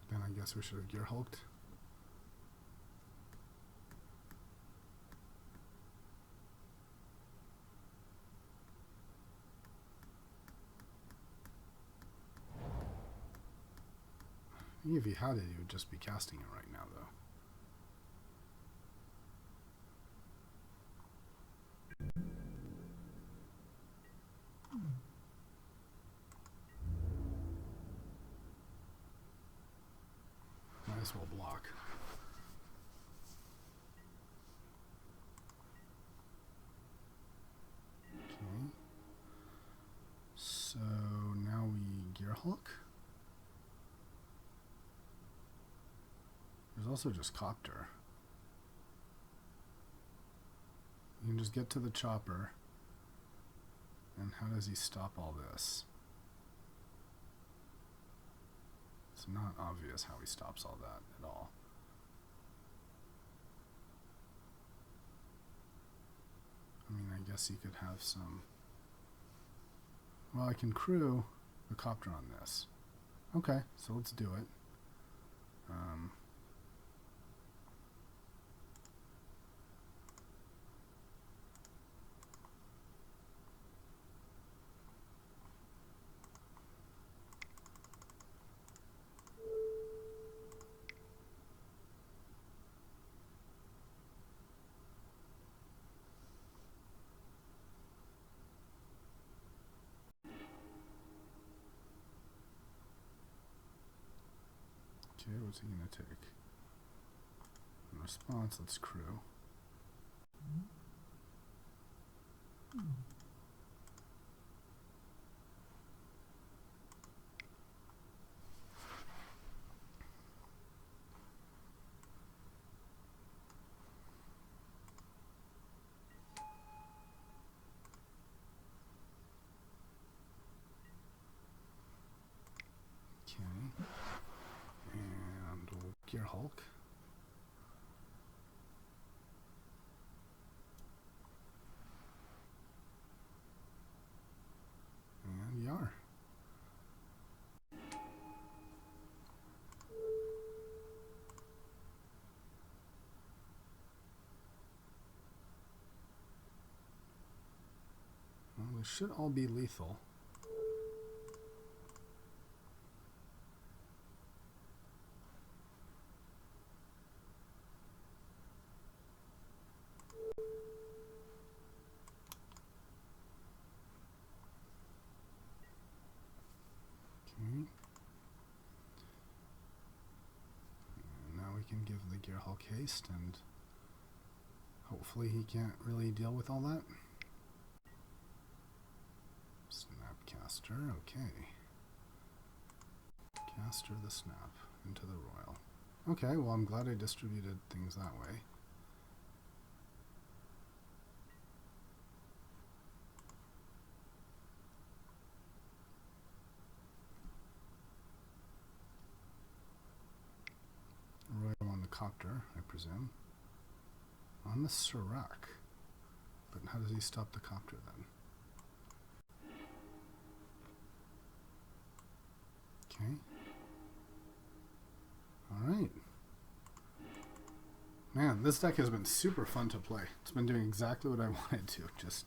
Then I guess we should have gear hulked. If he had it, he would just be casting it right now, though. Might as well block. Okay. So now we gear hulk. There's also just copter. You can just get to the chopper. And how does he stop all this? It's not obvious how he stops all that at all. I mean, I guess he could have some... Well, I can crew the copter on this. Okay, so let's do it. Okay, what's he gonna take? In response, let's crew. Okay. And we'll gear hulk. And Yar. Well, they should all be lethal. Okay. And now we can give the gear hulk haste, and hopefully he can't really deal with all that. Snapcaster, okay. Caster the snap into the royal. Okay, well I'm glad I distributed things that way. Royal on the copter, I presume. On the Serac. But how does he stop the copter then? Okay. Alright. Man, this deck has been super fun to play. It's been doing exactly what I wanted to. Just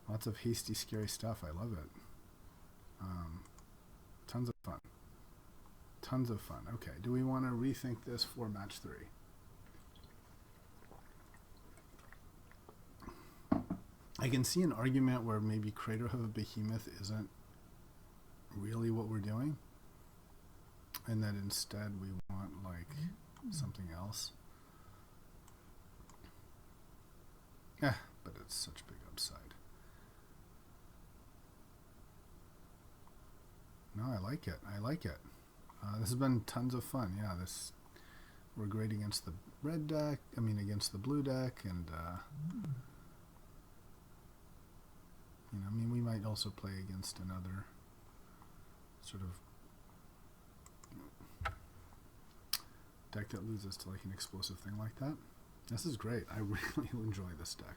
lots of hasty, scary stuff. I love it. Tons of fun. Tons of fun. Okay, do we want to rethink this for match 3? I can see an argument where maybe Crater of a Behemoth isn't really what we're doing, and that instead we want like something else. Yeah, but it's such a big upside. No, I like it. I like it. This has been tons of fun. Yeah, we're great against the red deck. I mean, against the blue deck, and you know, I mean, we might also play against another sort of deck that loses to like an explosive thing like that. This is great. I really enjoy this deck.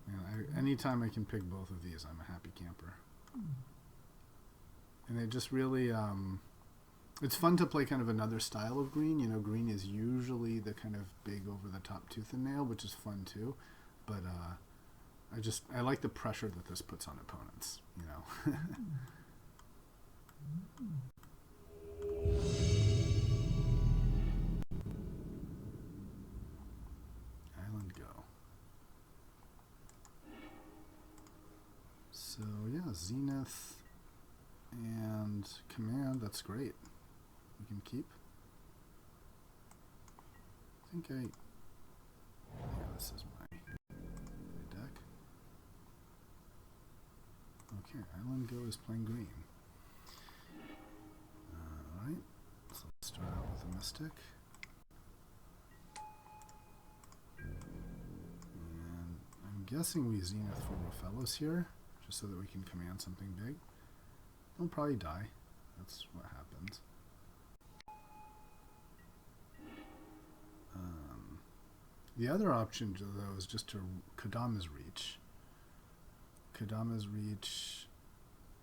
Man, anytime I can pick both of these, I'm a happy camper. And it just really, it's fun to play kind of another style of green. You know, green is usually the kind of big over-the-top tooth and nail, which is fun too. But I like the pressure that this puts on opponents, you know. Island go. So yeah, Zenith and Command, that's great. We can keep. I think yeah, this is my deck. Okay, Island Go is playing green. Alright, so let's start out with a Mystic. And I'm guessing we Zenith for Rofellos here, just so that we can command something big. They'll probably die. That's what happens. The other option, though, is just to Kodama's Reach. Kodama's Reach,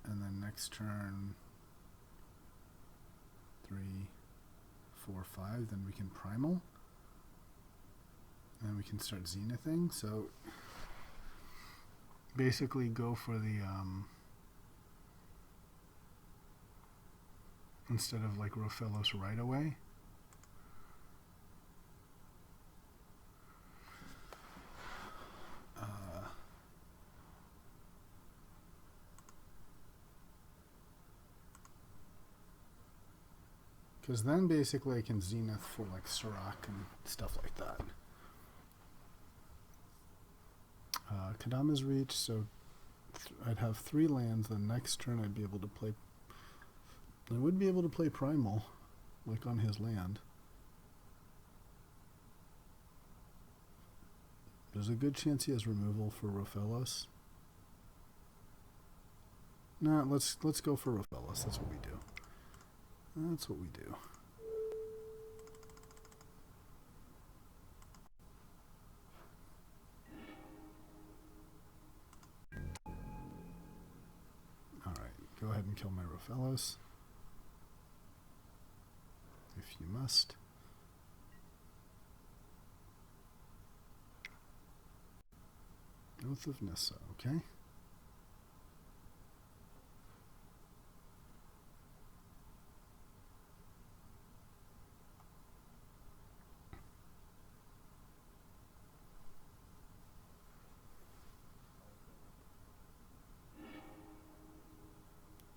and then next turn 3, 4, 5, then we can Primal. And then we can start Zenithing. So basically go for the instead of like Rofellos right away. Because then basically I can Zenith for like Serac and stuff like that. Kodama's Reach, so I'd have 3 lands. The next turn I'd be able to play. I would be able to play Primal, like on his land. There's a good chance he has removal for Rofellos. No, let's go for Rofellos. That's what we do. That's what we do. All right, go ahead and kill my Rofellos, if you must. Oath of Nissa, okay.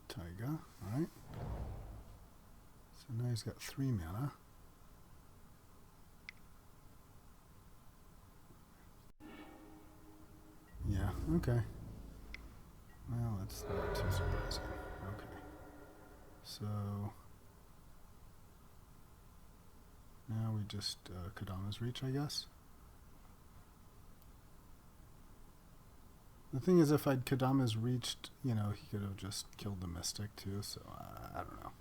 Taiga, alright. So now he's got 3 mana. Yeah, okay. Well, that's not too surprising. Okay. So now we just Kodama's Reach, I guess. The thing is, if I'd Kodama's reached, you know, he could have just killed the Mystic too, so I don't know.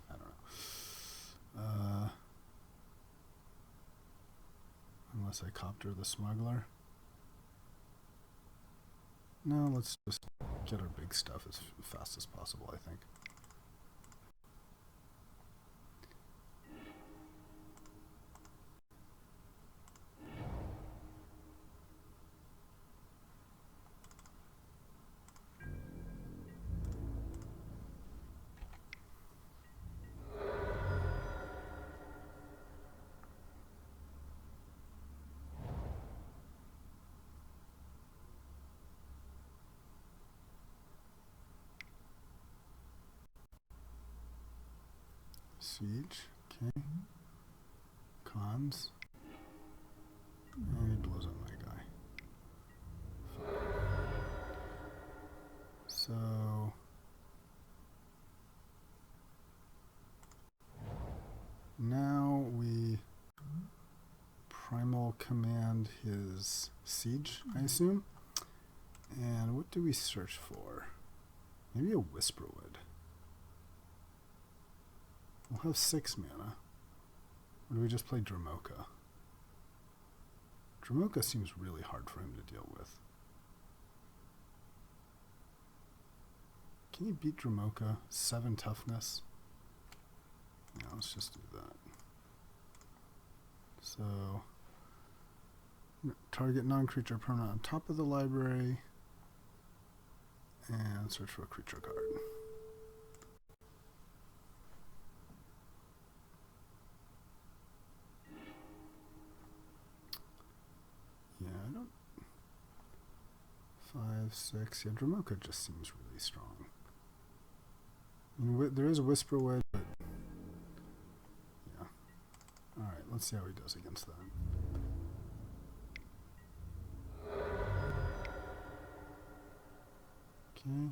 Unless I copter the Smuggler. No, let's just get our big stuff as fast as possible, I think. Siege. Okay. Cons. And he blows up my guy. Fine. So now we primal command his siege, I assume. And what do we search for? Maybe a Whisperwood. We'll have 6 mana. Or do we just play Dramoka? Dramoka seems really hard for him to deal with. Can you beat Dramoka? 7 toughness? Yeah, let's just do that. So, target non-creature permanent on top of the library. And search for a creature card. Yeah, I don't... 5, 6... Yeah, Dramoka just seems really strong. I mean, there is Whisperwood, but... Yeah. Alright, let's see how he does against that. Okay.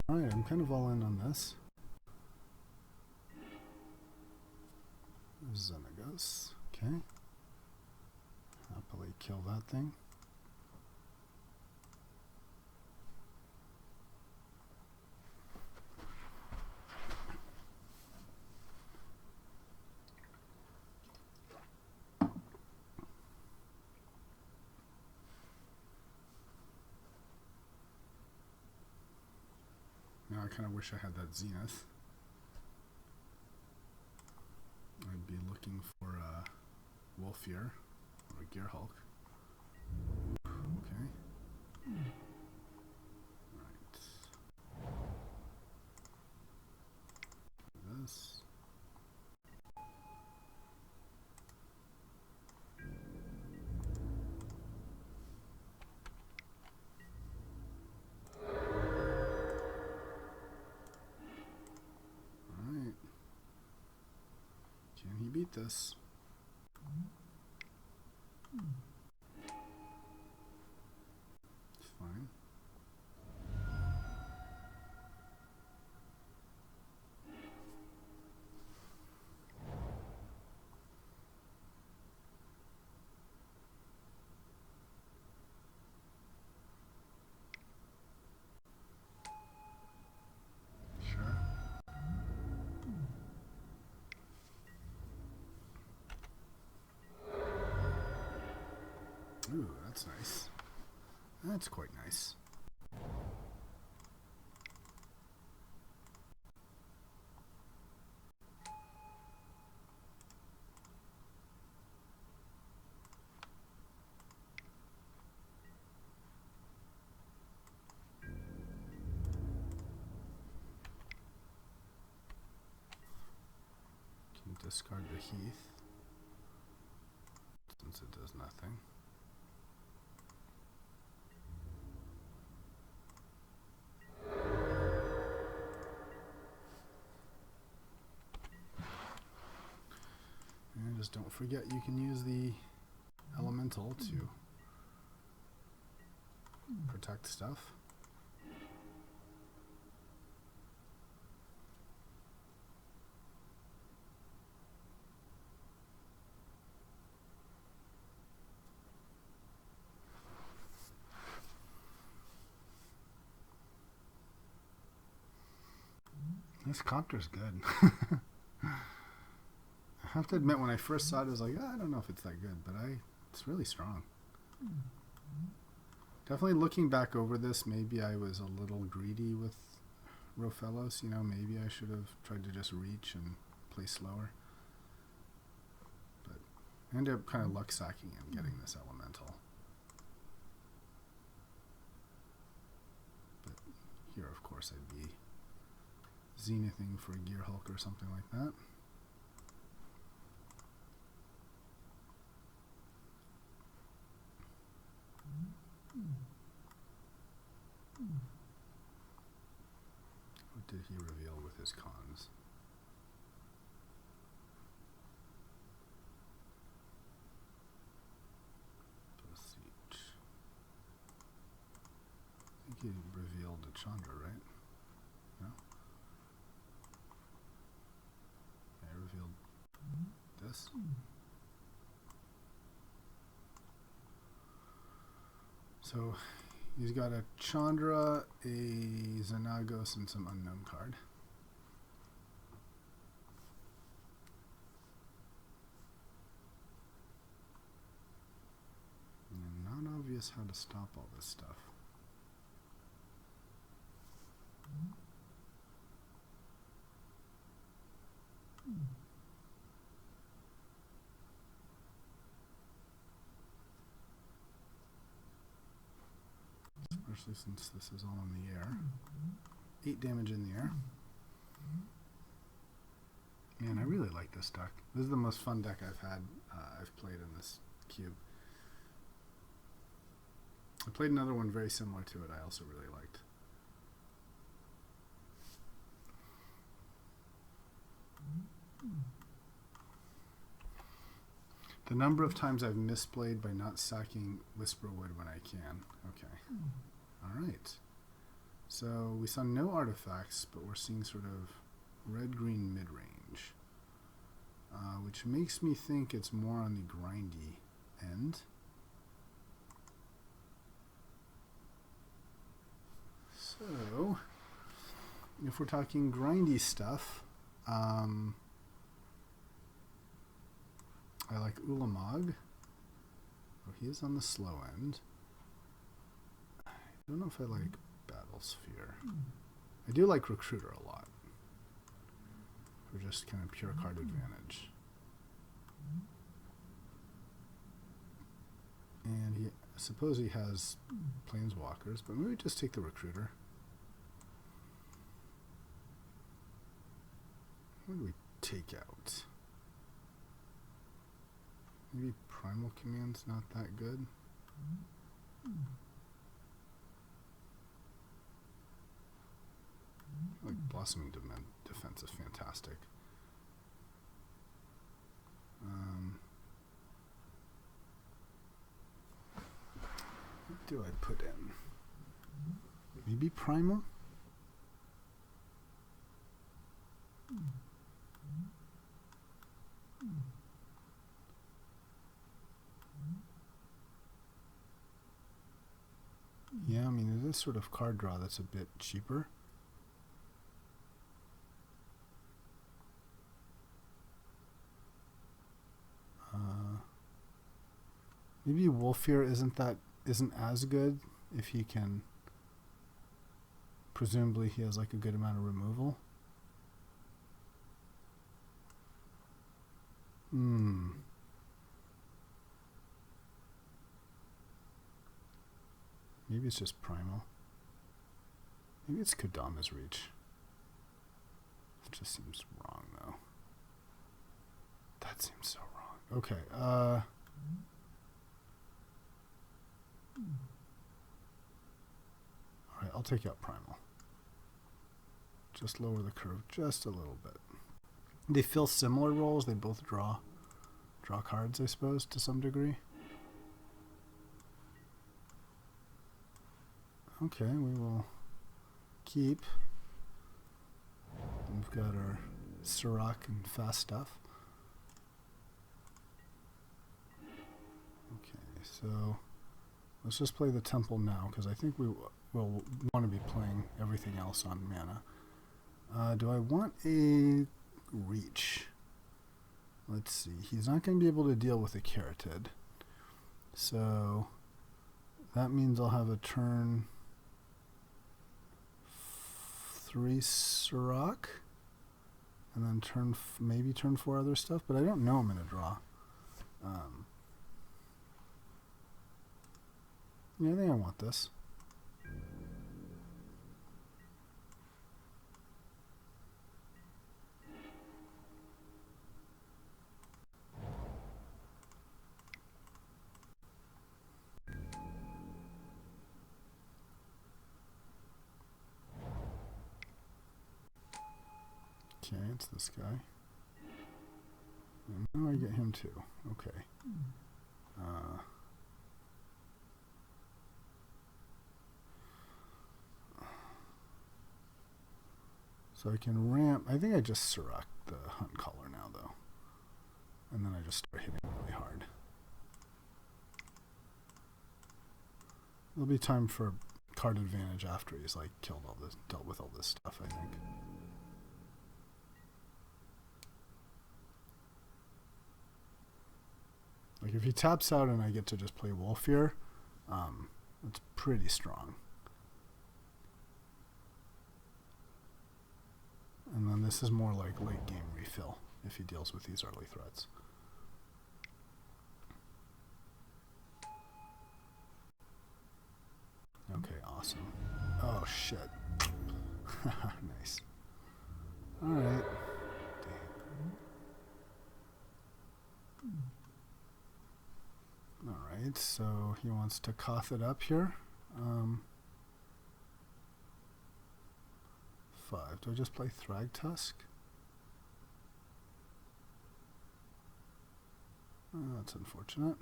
Alright, I'm kind of all in on this. Xenagos. Okay. Happily kill that thing. Now I kind of wish I had that Zenith. I'd be looking for a Wolfear or a Gearhulk. Okay. Right. This. Alright. Can he beat this? It's fine. Sure. Ooh, that's nice. That's quite nice. Can discard the Heath since it does nothing. And just don't forget you can use the elemental to protect stuff. This copter's good. I have to admit, when I first saw it, I was like, I don't know if it's that good, but it's really strong. Definitely looking back over this, maybe I was a little greedy with Rofellos. You know, maybe I should have tried to just reach and play slower. But I ended up kind of luck sacking and getting this elemental. But here, of course, I'd be Zenithing for a Gearhulk or something like that. What did he reveal with his cons? Beseech. I think he revealed a Chandra, right? No? I revealed this. So he's got a Chandra, a Xenagos, and some unknown card. And not obvious how to stop all this stuff. Especially since this is all in the air. 8 damage in the air. Man, I really like this deck. This is the most fun deck I've played in this cube. I played another one very similar to it I also really liked. The number of times I've misplayed by not sacking Whisperwood when I can. Okay. Alright. So we saw no artifacts, but we're seeing sort of red-green mid-range. Which makes me think it's more on the grindy end. So, if we're talking grindy stuff, I like Ulamog. Oh, he is on the slow end. I don't know if I like Battlesphere. I do like Recruiter a lot. For just kind of pure card advantage. And I suppose he has Planeswalkers, but maybe just take the Recruiter. What do we take out? Maybe Primal Command's not that good. I like Blossoming Defense is fantastic. What do I put in? Maybe Primal? Yeah, I mean, it is sort of card draw that's a bit cheaper. Maybe Wolfear isn't as good if he can. Presumably he has like a good amount of removal. Maybe it's just Primal. Maybe it's Kodama's Reach. It just seems wrong though. That seems so wrong. Okay, alright, I'll take out Primal. Just lower the curve just a little bit. They fill similar roles. They both draw cards, I suppose, to some degree. Okay, we will keep. We've got our Sirach and fast stuff. Okay, so let's just play the Temple now, because I think we will want to be playing everything else on mana. Do I want a Reach? Let's see. He's not going to be able to deal with a Caryatid. So that means I'll have a turn 3 Sirach, and then maybe turn 4 other stuff, but I don't know I'm going to draw. Yeah, I think I want this. Okay, it's this guy. And now I get him too. Okay. So I can ramp. I think I just select the hunt collar now, though. And then I just start hitting really hard. There'll be time for card advantage after he's like killed all this, dealt with all this stuff, I think. Like if he taps out and I get to just play Wolf here, it's pretty strong. And then this is more like late game refill if he deals with these early threats. Okay, awesome. Oh shit. Nice. Alright. Alright, so he wants to cough it up here. 5. Do I just play Thragtusk? Oh, that's unfortunate.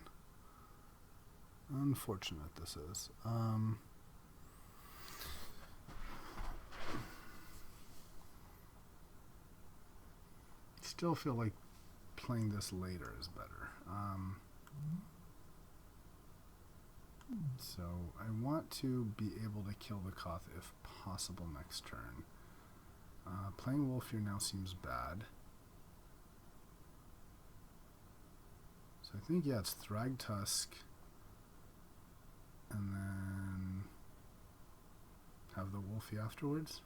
Unfortunate this is. Still feel like playing this later is better. So I want to be able to kill the Koth if possible next turn. Playing Wolf here now seems bad. So I think, yeah, it's Thragtusk. And then have the Wolfie afterwards. Is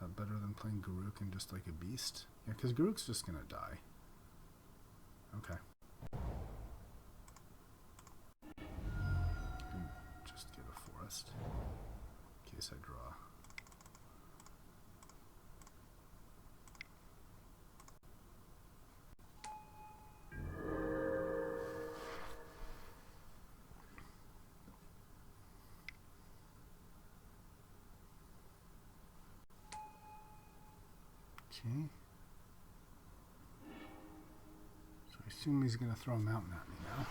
that better than playing Garruk and just like a beast? Yeah, because Garruk's just going to die. Okay. Just get a forest in case I draw. Okay. So I assume he's going to throw a mountain at me now.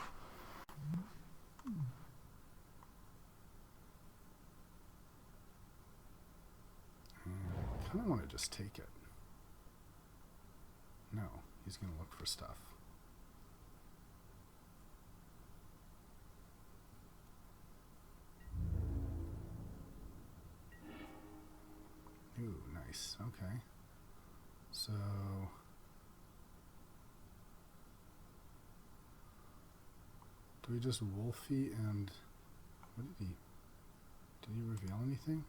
I kind of want to just take it. No, he's going to look for stuff. Ooh, nice. Okay. So do we just Wolfie and what did he reveal anything?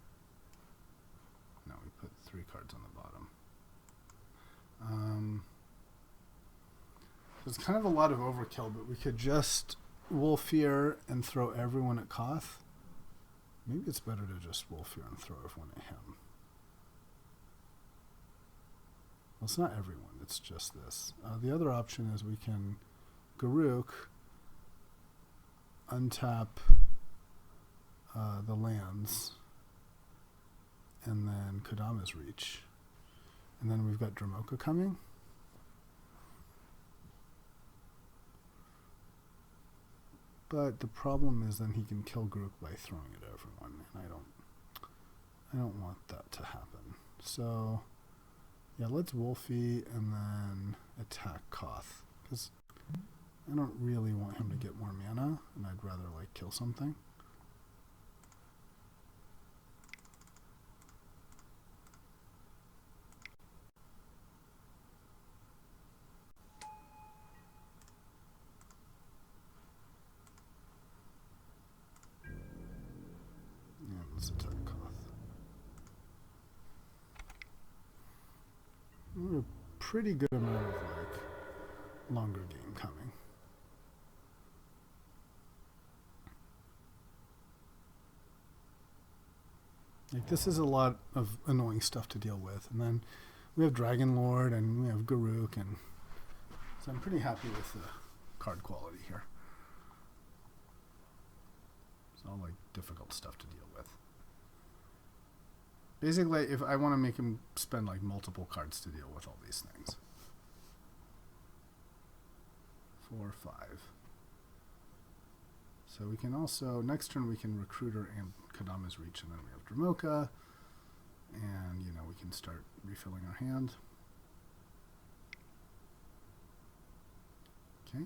No, we put 3 cards on the bottom. So it's kind of a lot of overkill, but we could just Wolf here and throw everyone at Koth. Maybe it's better to just Wolf here and throw everyone at him. Well, it's not everyone, it's just this. The other option is we can Garruk, untap the lands, and then Kodama's Reach. And then we've got Dramoka coming. But the problem is then he can kill Garruk by throwing it at everyone, and I don't want that to happen. So yeah, let's Wolfie and then attack Koth, because I don't really want him to get more mana, and I'd rather like kill something. Yeah, let's attack Koth. A pretty good amount of like longer game coming. Like this is a lot of annoying stuff to deal with, and then we have Dragon Lord and we have Garruk, and so I'm pretty happy with the card quality here. It's all like difficult stuff to deal with. Basically, if I want to make him spend like multiple cards to deal with all these things. 4, 5. So we can also, next turn we can Recruiter and Kadama's Reach, and then we have Dromoka. And, you know, we can start refilling our hand. Okay.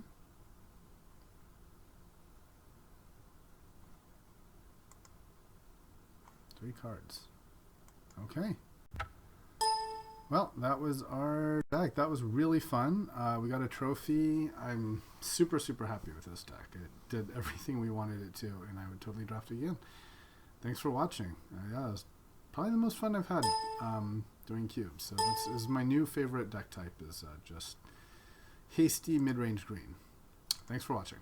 Three cards. Okay. Well, that was our deck. That was really fun. We got a trophy. I'm super, super happy with this deck. It did everything we wanted it to, and I would totally draft it again. Thanks for watching. Yeah, it was probably the most fun I've had doing cubes. So this is my new favorite deck type, is just hasty mid-range green. Thanks for watching.